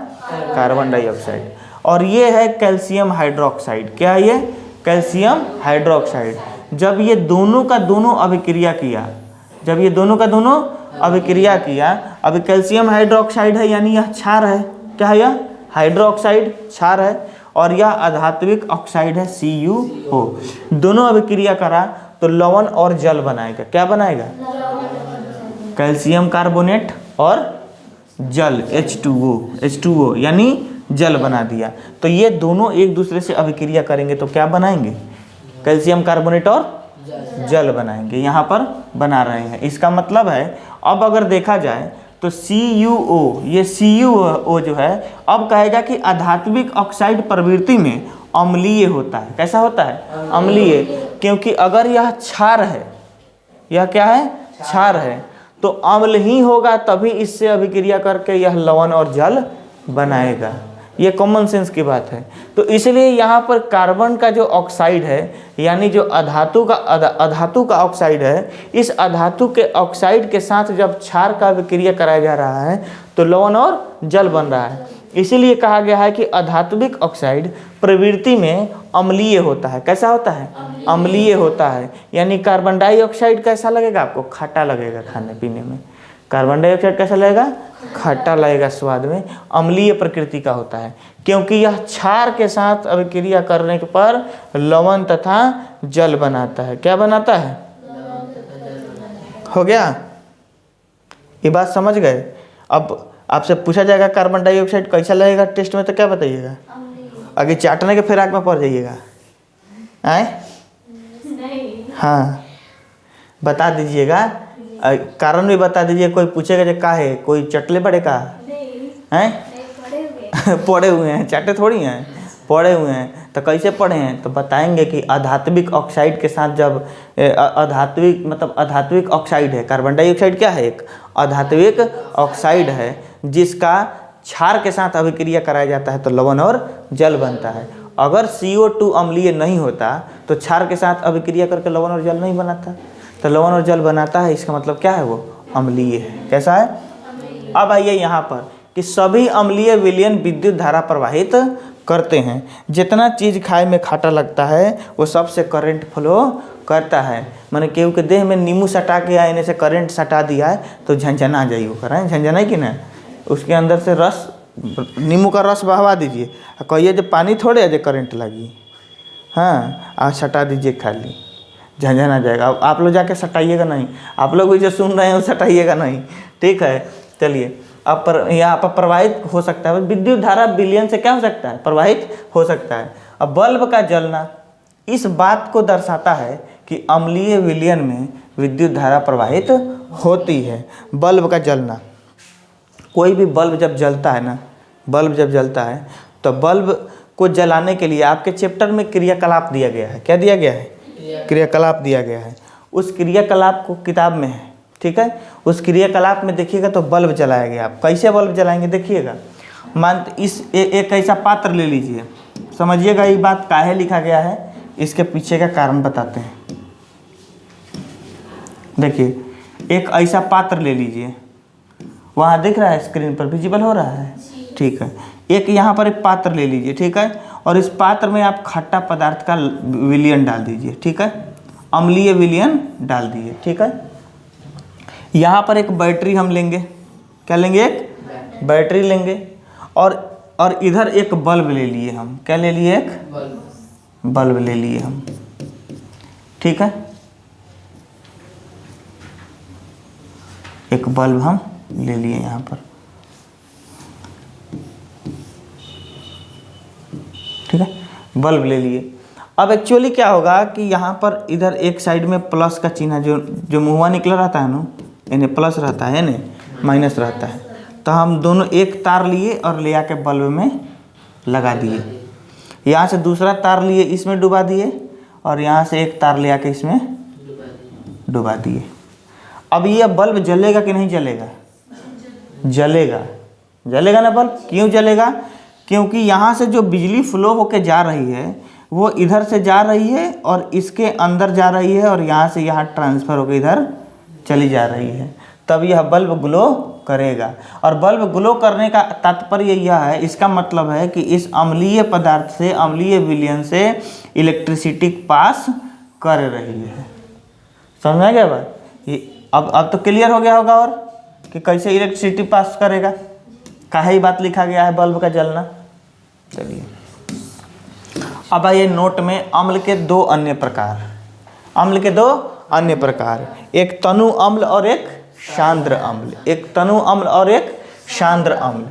Carbon dioxide. और ये है कैल्शियम हाइड्रोक्साइड। क्या है ये? Calcium hydroxide. जब ये दोनों का दोनों अभिक्रिया किया, अभी कैल्शियम हाइड्रोक्साइड है यानी यह क्षार है। क्या है यह? हाइड्रोक्साइड क्षार है। और यह अधात्विक ऑक्साइड है CuO। दोनों अभिक्रिया करा तो लवण और जल बनाएगा। क्या बनाएगा? कैल्शियम कार्बोनेट और जल H2O यानी जल बना दिया। तो ये दोनों एक दूसरे से अभिक्रिया करेंगे तो क्या बनाएंगे? कैल्शियम कार्बोनेट और जल बनाएंगे। यहाँ पर बना रहे हैं। इसका मतलब है अब अगर देखा जाए तो CuO, ये CuO जो है अब कहेगा कि अधात्विक ऑक्साइड प्रवृत्ति में अम्लीय होता है। कैसा होता है? अम्लीय। क्योंकि अगर यह क्षार है, यह क्या है? क्षार है, तो अम्ल ही होगा तभी इससे अभिक्रिया करके यह लवण और जल बनाएगा। ये कॉमन सेंस की बात है। तो इसलिए यहाँ पर कार्बन का जो ऑक्साइड है यानी जो अधातु का ऑक्साइड है, इस अधातु के ऑक्साइड के साथ जब क्षार का अभिक्रिया कराया जा रहा है तो लवण और जल बन रहा है। इसीलिए कहा गया है कि अधात्विक ऑक्साइड प्रवृत्ति में अम्लीय होता है। कैसा होता है? अम्लीय होता है। यानी कार्बन डाइऑक्साइड कैसा लगेगा आपको? खट्टा लगेगा खाने पीने में। कार्बन डाइऑक्साइड कैसा लगेगा? खट्टा लगेगा स्वाद में। अम्लीय प्रकृति का होता है क्योंकि यह क्षार के साथ अभिक्रिया करने पर लवण तथा जल बनाता है। क्या बनाता है? हो गया? ये बात समझ गए? अब आपसे पूछा जाएगा कार्बन डाइऑक्साइड कैसा लगेगा टेस्ट में, तो क्या बताइएगा? आगे चाटने के फिराक में पड़ जाइएगा। आए? हाँ बता दीजिएगा, कारण भी बता दीजिए। कोई पूछेगा जो का है, कोई चटले पड़े का हैं? पड़े हुए हैं, चाटे थोड़ी हैं, पड़े हुए हैं। तो कैसे पड़े हैं? तो बताएंगे कि अधात्विक ऑक्साइड के साथ जब अधात्विक ऑक्साइड है। कार्बन डाइऑक्साइड क्या है? एक अधात्विक ऑक्साइड है जिसका क्षार के साथ अभिक्रिया कराया जाता है तो लवण और जल बनता है। अगर CO2 अम्लीय नहीं होता तो क्षार के साथ अभिक्रिया करके लवण और जल नहीं बनाता। तो लवण और जल बनाता है, इसका मतलब क्या है? वो अम्लीय है। कैसा है? अब आइए यहाँ पर कि सभी अम्लीय विलयन विद्युत धारा प्रवाहित करते हैं। जितना चीज़ खाए में खट्टा लगता है वो सबसे करंट फ्लो करता है। मैंने केहू के देह में नींबू सटा के आने से करंट सटा दिया है तो झंझना जाइए, वो करें झंझना कि ना, उसके अंदर से रस, नींबू का रस बहवा दीजिए, कहिए जो पानी थोड़े है जो करंट लगी। हाँ आप सटा दीजिए खाली, झंझन आ जाएगा। आप लोग जाके सटाइएगा नहीं, आप लोग भी जो सुन रहे हैं वो सटाइएगा नहीं। ठीक है, चलिए। अब यहाँ पर प्रवाहित हो सकता है विद्युत धारा विलयन से क्या हो सकता है? प्रवाहित हो सकता है। अब बल्ब का जलना इस बात को दर्शाता है कि अम्लीय विलयन में विद्युत धारा प्रवाहित होती है। बल्ब का जलना, कोई भी बल्ब जब जलता है ना, बल्ब जब जलता है तो बल्ब को जलाने के लिए आपके चैप्टर में क्रियाकलाप दिया गया है। क्या दिया गया है? क्रियाकलाप दिया गया है। उस क्रियाकलाप को किताब में है। ठीक है, उस क्रियाकलाप में देखिएगा तो बल्ब जलाया गया। आप कैसे बल्ब जलाएंगे देखिएगा। एक ऐसा पात्र ले लीजिए, समझिएगा ये बात काहे लिखा गया है, इसके पीछे का कारण बताते हैं। देखिए एक ऐसा पात्र ले लीजिए, वहाँ दिख रहा है, स्क्रीन पर विजिबल हो रहा है। ठीक है, एक यहाँ पर एक पात्र ले लीजिए। ठीक है, और इस पात्र में आप खट्टा पदार्थ का विलयन डाल दीजिए। ठीक है, अम्लीय विलयन डाल दीजिए। ठीक है, यहाँ पर एक बैटरी हम लेंगे, क्या लेंगे, एक बैटरी लेंगे, और इधर एक बल्ब ले लिए हम, क्या ले लिए, एक बल्ब ले लिए हम, ठीक है, एक बल्ब हम ले लिए यहाँ पर, ठीक है, बल्ब ले लिए। अब एक्चुअली क्या होगा कि यहाँ पर इधर एक साइड में प्लस का चिन्ह जो मुँहवा निकला रहता है ना, यानी प्लस रहता है ना, माइनस रहता है, तो हम दोनों एक तार लिए और ले आके बल्ब में लगा दिए। यहाँ से दूसरा तार लिए इसमें डुबा दिए, और यहाँ से एक तार ले आके इसमें डुबा दिए। अब ये बल्ब जलेगा कि नहीं जलेगा, जलेगा, जलेगा ना बल्ब। क्यों जलेगा, क्योंकि यहाँ से जो बिजली फ्लो होके जा रही है वो इधर से जा रही है और इसके अंदर जा रही है, और यहाँ से यहाँ ट्रांसफ़र होकर इधर चली जा रही है, तब यह बल्ब ग्लो करेगा। और बल्ब ग्लो करने का तात्पर्य यह है, इसका मतलब है कि इस अम्लीय पदार्थ से, अम्लीय विलयन से इलेक्ट्रिसिटी पास कर रही है। समझ में आ गया बात? ये अब तो क्लियर हो गया होगा और कि कैसे इलेक्ट्रिसिटी पास करेगा, काहे ही बात लिखा गया है बल्ब का जलना। चलिए अब आइए नोट में अम्ल के दो अन्य प्रकार, अम्ल के दो अन्य प्रकार, एक तनु अम्ल और एक सांद्र अम्ल, एक तनु अम्ल और एक सांद्र अम्ल।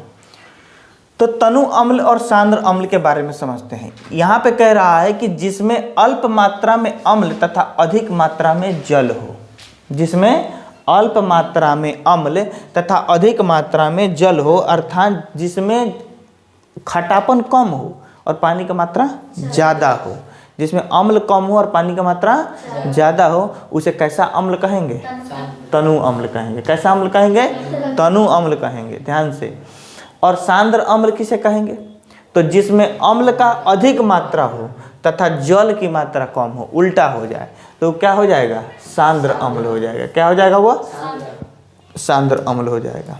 तो तनु अम्ल और सांद्र अम्ल के बारे में समझते हैं। यहाँ पे कह रहा है कि जिसमें अल्प मात्रा में अम्ल तथा अधिक मात्रा में जल हो, जिसमें अल्प मात्रा में अम्ल तथा अधिक मात्रा में जल हो, अर्थात जिसमें खटापन कम हो और पानी का मात्रा ज़्यादा हो, जिसमें अम्ल कम हो और पानी का मात्रा ज़्यादा हो, उसे कैसा अम्ल कहेंगे, तनु अम्ल कहेंगे। कैसा अम्ल कहेंगे, तनु अम्ल कहेंगे, ध्यान से। और सांद्र अम्ल किसे कहेंगे, तो जिसमें अम्ल का अधिक मात्रा हो तथा जल की मात्रा कम हो, उल्टा हो जाए, तो क्या हो जाएगा, सांद्र अम्ल हो जाएगा। क्या हो जाएगा, वो सांद्र अम्ल हो जाएगा।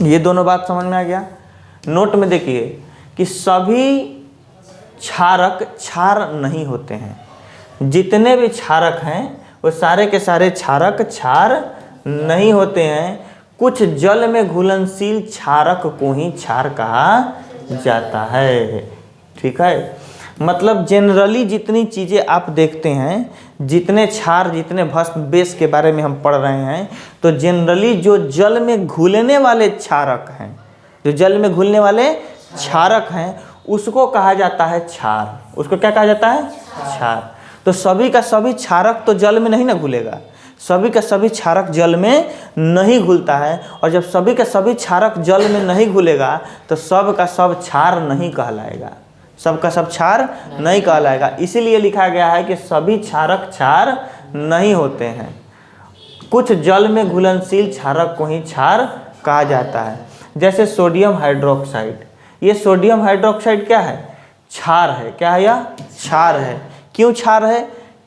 ये दोनों बात समझ में आ गया। नोट में देखिए कि सभी क्षारक क्षार नहीं होते हैं, जितने भी क्षारक हैं वो सारे के सारे क्षारक क्षार नहीं होते हैं। कुछ जल में घुलनशील क्षारक को ही क्षार कहा जाता है, ठीक है। मतलब जनरली जितनी चीज़ें आप देखते हैं, जितने क्षार, जितने भस्म, बेस के बारे में हम पढ़ रहे हैं, तो जनरली जो जल में घुलने वाले क्षारक हैं, जो जल में घुलने वाले क्षारक हैं, उसको कहा जाता है क्षार। उसको क्या कहा जाता है, क्षार। तो सभी का सभी क्षारक तो जल में नहीं ना घुलेगा, सभी का सभी क्षारक जल में नहीं घुलता है। और जब सभी का सभी क्षारक जल में नहीं घुलेगा तो सब का सब क्षार नहीं कहलाएगा, सब का सब क्षार नहीं कहलाएगा। इसीलिए लिखा गया है कि सभी क्षारक क्षार नहीं होते हैं, कुछ जल में घुलनशील क्षारक को ही क्षार कहा जाता है। जैसे सोडियम हाइड्रोक्साइड, ये सोडियम हाइड्रोक्साइड क्या है, क्षार है। क्या है, यह क्षार है। क्यों क्षार है,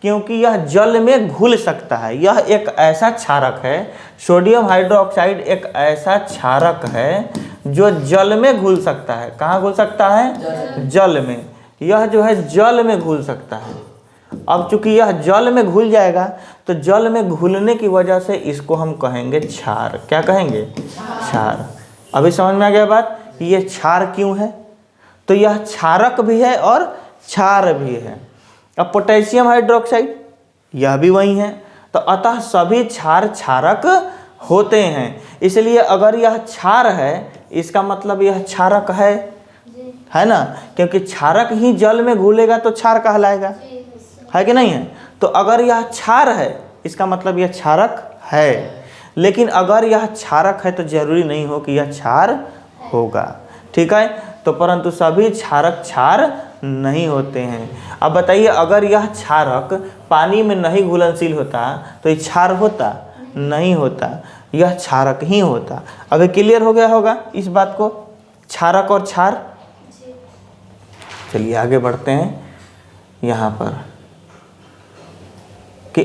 क्योंकि यह जल में घुल सकता है। यह एक ऐसा क्षारक है, सोडियम हाइड्रोक्साइड एक ऐसा क्षारक है जो जल में घुल सकता है। कहाँ घुल सकता है, जल में। यह जो है जल में घुल सकता है। अब चूंकि यह जल में घुल जाएगा तो जल में घुलने की वजह से इसको हम कहेंगे क्षार। क्या कहेंगे, क्षार। अभी समझ में आ गया बात, ये क्षार क्यों है। तो यह क्षारक भी है और क्षार भी है। अब पोटेशियम हाइड्रोक्साइड, यह भी वही है। तो अतः सभी क्षार क्षारक होते हैं। इसलिए अगर यह क्षार है, इसका मतलब यह क्षारक है ना, क्योंकि क्षारक ही जल में घुलेगा तो क्षार कहलाएगा, है कि नहीं है। तो अगर यह क्षार है, इसका मतलब यह क्षारक है। लेकिन अगर यह क्षारक है तो जरूरी नहीं हो कि यह क्षार होगा, ठीक है। तो परंतु सभी क्षारक क्षार नहीं होते हैं। अब बताइए, अगर यह क्षारक पानी में नहीं घुलनशील होता तो ये क्षार होता, नहीं होता, यह क्षारक ही होता। अभी क्लियर हो गया होगा इस बात को, क्षारक और क्षार। चलिए आगे बढ़ते हैं। यहाँ पर कि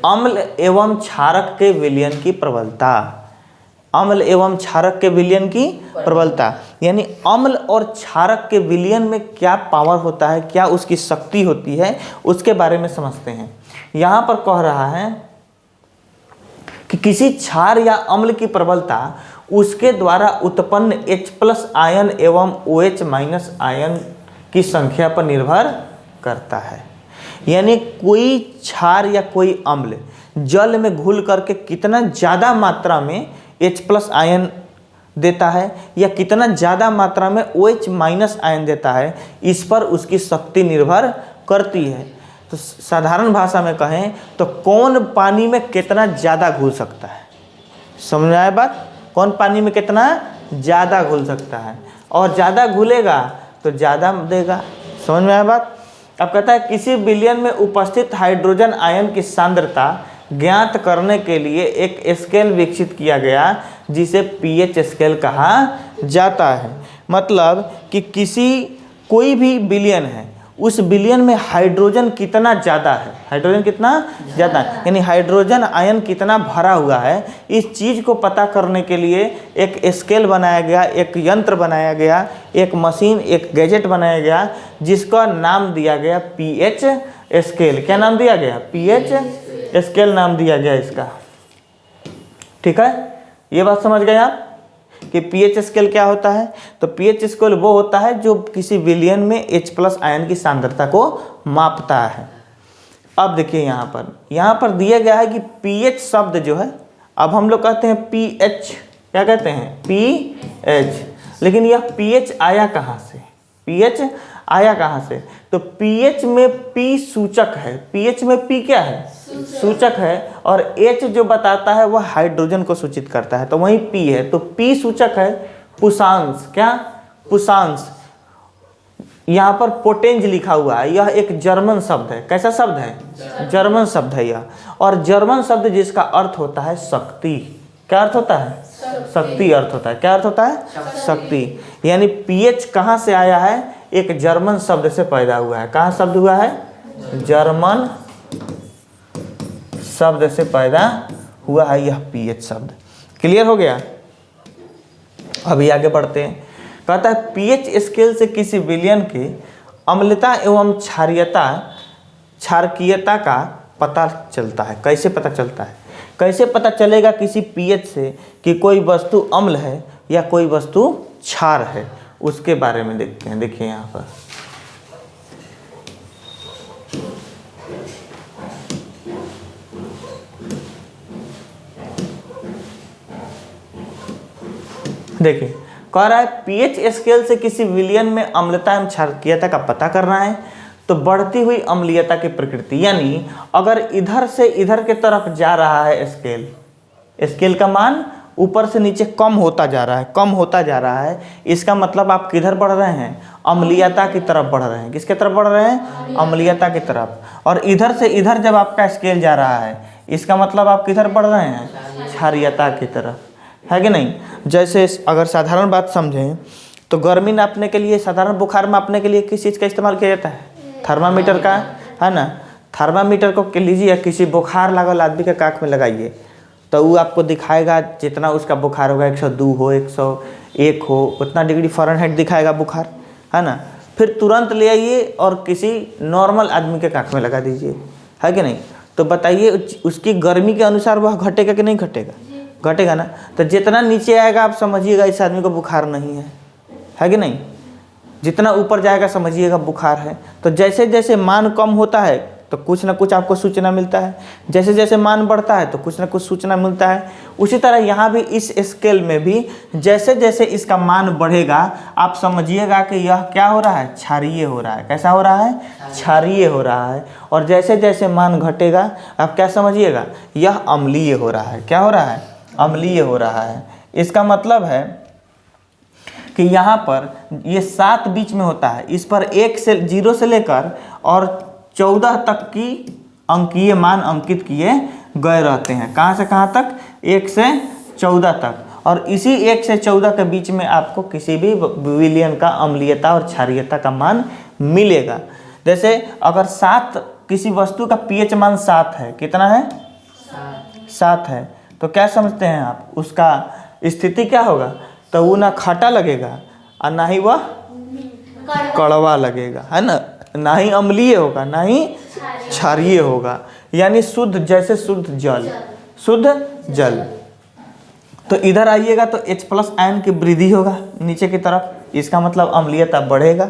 अम्ल एवं क्षारक के विलयन की प्रबलता, अम्ल एवं क्षारक के विलयन की प्रबलता, यानी अम्ल और क्षारक के विलयन में क्या पावर होता है, क्या उसकी शक्ति होती है, उसके बारे में समझते हैं। यहाँ पर कह रहा है कि किसी क्षार या अम्ल की प्रबलता उसके द्वारा उत्पन्न H+ आयन एवं OH- आयन की संख्या पर निर्भर करता है। यानी कोई क्षार या कोई अम्ल जल में घुल करके कितना ज़्यादा मात्रा में H+ आयन देता है या कितना ज़्यादा मात्रा में OH- आयन देता है, इस पर उसकी शक्ति निर्भर करती है। तो साधारण भाषा में कहें तो कौन पानी में कितना ज़्यादा घुल सकता है। समझ में आया बात? कौन पानी में कितना ज़्यादा घुल सकता है, और ज़्यादा घुलेगा तो ज़्यादा देगा। समझ में आया बात? अब कहता है किसी विलयन में उपस्थित हाइड्रोजन आयन की सांद्रता ज्ञात करने के लिए एक स्केल विकसित किया गया जिसे pH स्केल कहा जाता है। मतलब कि कोई भी विलयन है, उस विलयन में हाइड्रोजन कितना ज़्यादा है, हाइड्रोजन कितना ज़्यादा है, यानी हाइड्रोजन आयन कितना भरा हुआ है, इस चीज़ को पता करने के लिए एक स्केल बनाया गया, एक यंत्र बनाया गया, एक मशीन, एक गैजेट बनाया गया, जिसका नाम दिया गया pH स्केल। क्या नाम दिया गया? pH स्केल नाम दिया गया इसका। ठीक है, ये बात समझ गए आप कि pH स्केल क्या होता है? तो pH स्केल वो होता है जो किसी विलयन में H+ आयन की सांद्रता को मापता है। अब देखिए यहाँ पर दिया गया है कि pH शब्द जो है, अब हम लोग कहते हैं pH, क्या कहते हैं? pH। लेकिन यह pH आया कहाँ से? pH आया कहाँ से? तो pH में P सूचक है। pH में P क्या है? सूचक है, और H जो बताता है वह हाइड्रोजन को सूचित करता है, तो वहीं P है। तो P सूचक है पुषांश। क्या? पुषांश। यहाँ पर पोटेंज लिखा हुआ है, यह एक जर्मन शब्द है। कैसा शब्द है? जर्मन शब्द है यह, और जर्मन शब्द जिसका अर्थ होता है शक्ति। क्या अर्थ होता है? शक्ति अर्थ होता है। क्या अर्थ होता है? शक्ति। यानी pH कहाँ से आया है? एक जर्मन शब्द से पैदा हुआ है। कहाँ शब्द हुआ है? जर्मन शब्द से पैदा हुआ है यह pH शब्द। क्लियर हो गया? अभी आगे बढ़ते हैं। कहता है pH स्केल से किसी विलयन के अम्लता एवं क्षारकीयता का पता चलता है। कैसे पता चलता है? कैसे पता चलेगा किसी pH से कि कोई वस्तु अम्ल है या कोई वस्तु क्षार है? उसके बारे में देखते हैं। देखिए यहाँ पर देखिए, कह रहा है pH स्केल से किसी विलयन में अम्लता एवं क्षारकीयता का पता करना है। तो बढ़ती हुई अम्लीयता की प्रकृति, यानी अगर इधर से इधर के तरफ जा रहा है स्केल का मान ऊपर से नीचे कम होता जा रहा है, कम होता जा रहा है, इसका मतलब आप किधर बढ़ रहे हैं? अम्लीयता की तरफ बढ़ रहे हैं। किसके तरफ बढ़ रहे हैं? अम्लीयता की तरफ। और इधर से इधर जब आपका स्केल जा रहा है, इसका मतलब आप किधर बढ़ रहे हैं? क्षारीयता की तरफ, है कि नहीं? जैसे अगर साधारण बात समझें तो गर्मी नापने के लिए, साधारण बुखार मापने के लिए किस चीज़ का इस्तेमाल किया जाता है? थर्मामीटर का, है ना? थर्मामीटर को लीजिए, किसी बुखार लागल आदमी के काख में लगाइए, तो वो आपको दिखाएगा जितना उसका बुखार होगा, 102 हो, 101 हो, उतना डिग्री फ़ारेनहाइट दिखाएगा बुखार, है ना? फिर तुरंत ले आइए और किसी नॉर्मल आदमी के काख में लगा दीजिए, है कि नहीं? तो बताइए उसकी गर्मी के अनुसार वह घटेगा कि नहीं घटेगा? घटेगा ना। तो जितना नीचे आएगा आप समझिएगा इस आदमी को बुखार नहीं है कि नहीं? जितना ऊपर जाएगा समझिएगा बुखार है। तो जैसे जैसे मान कम होता है तो कुछ ना कुछ आपको सूचना मिलता है, जैसे जैसे मान बढ़ता है तो कुछ ना कुछ सूचना मिलता है। उसी तरह यहाँ भी इस स्केल में भी जैसे जैसे इसका मान बढ़ेगा आप समझिएगा कि यह क्या हो रहा है? क्षारीय हो रहा है। कैसा हो रहा है? क्षारीय हो रहा है। और जैसे जैसे मान घटेगा आप क्या समझिएगा? यह अम्लीय हो रहा है। क्या हो रहा है? अम्लीय हो रहा है। इसका मतलब है कि यहाँ पर ये 7 बीच में होता है, इस पर 0 से लेकर और 14 तक की अंकीय मान अंकित किए गए रहते हैं। कहाँ से कहाँ तक? 1 से 14 तक। और इसी 1 से 14 के बीच में आपको किसी भी विलयन का अम्लीयता और क्षारीयता का मान मिलेगा। जैसे अगर 7 किसी वस्तु का pH मान 7 है, कितना है? 7 है, तो क्या समझते हैं आप? उसका स्थिति क्या होगा? तो वो ना खट्टा लगेगा और ना ही वह कड़वा लगेगा, है ना? ना ही अम्लीय होगा ना ही क्षारीय होगा। यानी शुद्ध, जैसे शुद्ध जल, शुद्ध जल। तो इधर आइएगा तो H+ आयन की वृद्धि होगा नीचे की तरफ, इसका मतलब अम्लीयता बढ़ेगा।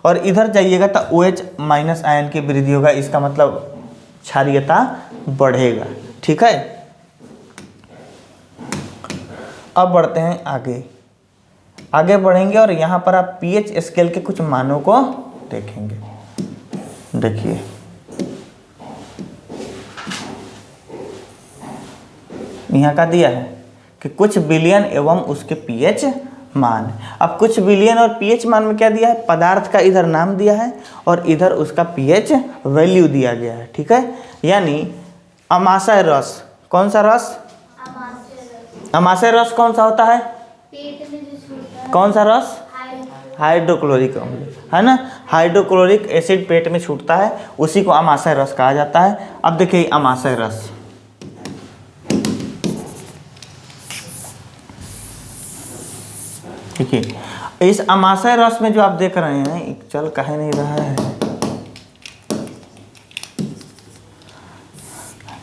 और इधर जाइएगा तो OH- आयन की वृद्धि होगा, इसका मतलब क्षारीयता बढ़ेगा। ठीक है, अब बढ़ते हैं आगे। आगे बढ़ेंगे और यहाँ पर आप pH स्केल के कुछ मानों को देखेंगे। देखिए यहाँ का दिया है कि कुछ विलयन एवं उसके pH मान। अब कुछ विलयन और pH मान में क्या दिया है, पदार्थ का इधर नाम दिया है और इधर उसका pH वैल्यू दिया गया है। ठीक है, यानी अमाशय रस, कौन सा रस, अमाशय रस कौन सा होता है, कौन सा रस, हाइड्रोक्लोरिक अम्ल, है ना। हाइड्रोक्लोरिक एसिड पेट में छूटता है, उसी को अमाशय रस कहा जाता है। अब देखिए अमाशय रस, ठीक है, इस अमाशय रस में जो आप देख रहे हैं, चल कहे नहीं रहा है,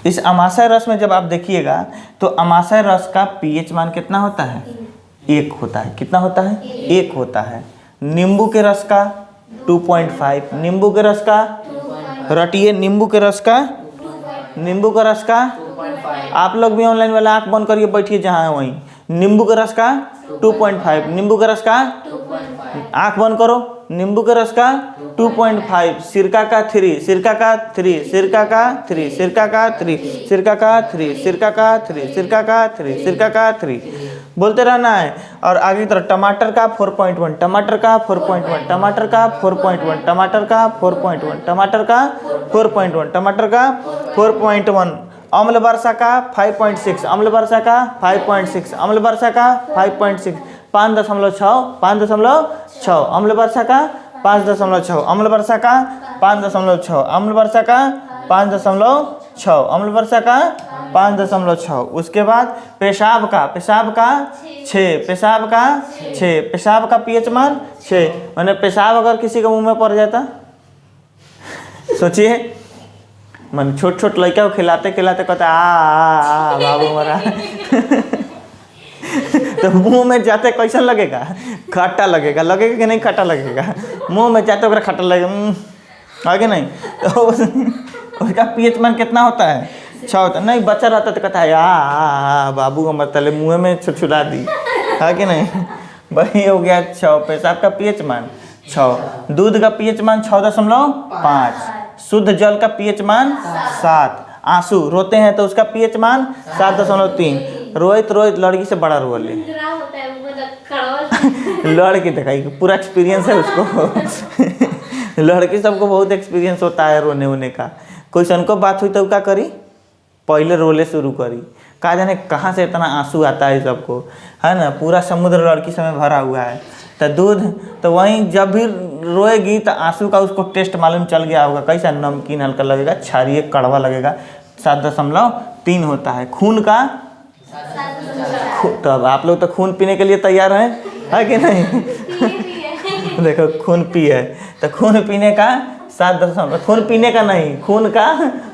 इस अमाशय रस में जब आप देखिएगा तो अमाशय रस का pH मान कितना होता है, 1 होता है। कितना होता है, 1 होता है। नींबू के रस का 2.5, नींबू के रस का, रटिए नींबू के रस का, नींबू का रस का, आप लोग भी ऑनलाइन वाला आंख बंद करिए बैठिए जहाँ है वहीं। नींबू के रस का 2.5, नींबू के रस का, आंख बंद करो, नींबू के रस का 2.5, सिरका का 3, सिरका का 3, सिरका का 3, सिरका का 3, सिरका का 3, सिरका का 3, सिरका का 3, सिरका का 3, बोलते रहना है। और आगे की तरफ टमाटर का 4.1, टमाटर का 4.1, टमाटर का 4.1, टमाटर का 4.1, टमाटर का 4.1, टमाटर का 4.1, अम्ल वर्षा का 5.6, अम्ल वर्षा का 5.6, अम्ल वर्षा का 5.6, 5.6, 5.6, अम्ल वर्षा का 5.6, अम्ल वर्षा का 5.6, अम्ल वर्षा का 5.6, अम्ल वर्षा का 5.6। उसके बाद पेशाब का, पेशाब का 6, पेशाब का 6, पेशाब का pH मान 6, मैंने पेशाब अगर किसी के मुंह में पड़ जाता, सोचिए, मन छोट छोट लड़का को खिलाते खिलाते कहता आ बाबू हमारा तो मुंह में जाते कैसा लगेगा, खट्टा लगेगा, लगेगा कि नहीं, खट्टा लगेगा, मुंह में जाते ओकरा खट्टा लगेगा, आगे नहीं। तो उसका pH मान कितना होता है, 6 होता है। नहीं बच्चा रहता तो कहता है आ बाबू हमारे तले मुँह में छुछुला दी, है कि नहीं, वही हो गया 6। पेशाब का pH मान 6, दूध का pH मान 6.5, शुद्ध जल का pH मान 7, आंसू रोते हैं तो उसका pH मान 7.3, रोहित रोहित लड़की से बड़ा रो ले लड़की दिखाई पूरा एक्सपीरियंस है उसको लड़की सबको बहुत एक्सपीरियंस होता है रोने वोने का। कोई सन को बात हुई तो क्या करी, पहले रोले शुरू करी, कहा जाने कहाँ से इतना आंसू आता है सबको, है ना, पूरा समुद्र लड़की समय भरा हुआ है। तो दूध तो वहीं जब भी रोएगी तो आंसू का उसको टेस्ट मालूम चल गया होगा, कैसा नमकीन हल्का लगेगा, क्षारीय कड़वा लगेगा। 7.3 होता है। खून का, तो अब आप लोग तो खून पीने के लिए तैयार हैं, है कि नहीं देखो खून पिए, तो खून पीने का 7, खून पीने का नहीं, खून का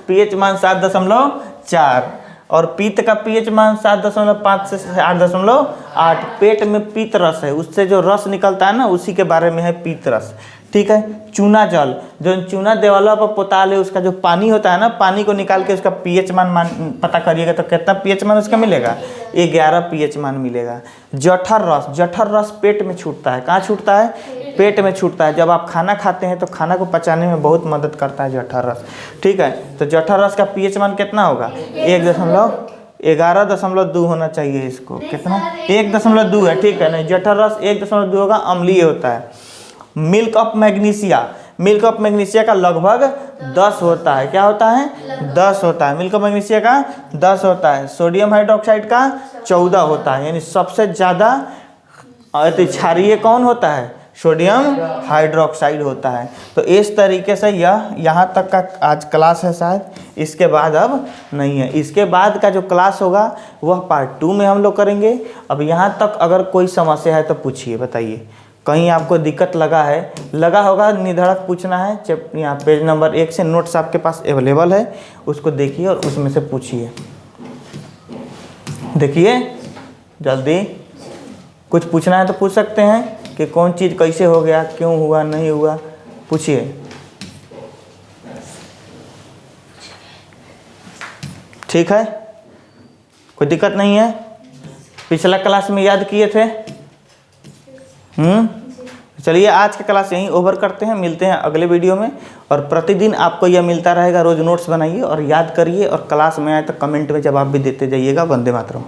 pH मान 7.4 और पित्त का pH मान 7.5 से 8.8। पेट में पित्त रस है, उससे जो रस निकलता है ना, उसी के बारे में है पित्त रस। ठीक है, चूना जल, जो चूना देवाला पर पोताल है, उसका जो पानी होता है ना, पानी को निकाल के उसका pH मान पता करिएगा तो कितना pH मान उसका मिलेगा, 11 pH मान मिलेगा। जठर रस, जठर रस पेट में छूटता है, कहाँ छूटता है, पेट में छूटता है। जब आप खाना खाते हैं तो खाना को पचाने में बहुत मदद करता है जठर रस। ठीक है, तो जठर रस का pH मान कितना होगा, 11.2 होना चाहिए इसको, कितना 1.2 है। ठीक है, नहीं जठर रस 1.2 होगा, अम्लीय होता है। Milk of magnesia, milk of magnesia का लगभग 10 होता है, क्या होता है, 10 होता है, मिल्क ऑफ मैग्नीशिया का 10 होता है। सोडियम हाइड्रोक्साइड का 14 होता है, यानी सबसे ज़्यादा क्षारीय कौन होता है, सोडियम हाइड्रोक्साइड होता है। तो इस तरीके से यह यहाँ तक का आज क्लास है शायद, इसके बाद अब नहीं है। इसके बाद का जो क्लास होगा वह पार्ट 2 में हम लोग करेंगे। अब यहाँ तक अगर कोई समस्या है तो पूछिए, बताइए, कहीं आपको दिक्कत लगा है, लगा होगा, निधड़क पूछना है। यहाँ पेज नंबर 1 से नोट्स आपके पास अवेलेबल है, उसको देखिए और उसमें से पूछिए। देखिए जल्दी, कुछ पूछना है तो पूछ सकते हैं कि कौन चीज़ कैसे हो गया, क्यों हुआ, नहीं हुआ, पूछिए। ठीक है, कोई दिक्कत नहीं है। पिछला क्लास में याद किए थे। चलिए आज की क्लास यहीं ओवर करते हैं, मिलते हैं अगले वीडियो में। और प्रतिदिन आपको यह मिलता रहेगा, रोज़ नोट्स बनाइए और याद करिए, और क्लास में आए तो कमेंट में जवाब भी देते जाइएगा। वंदे मातरम।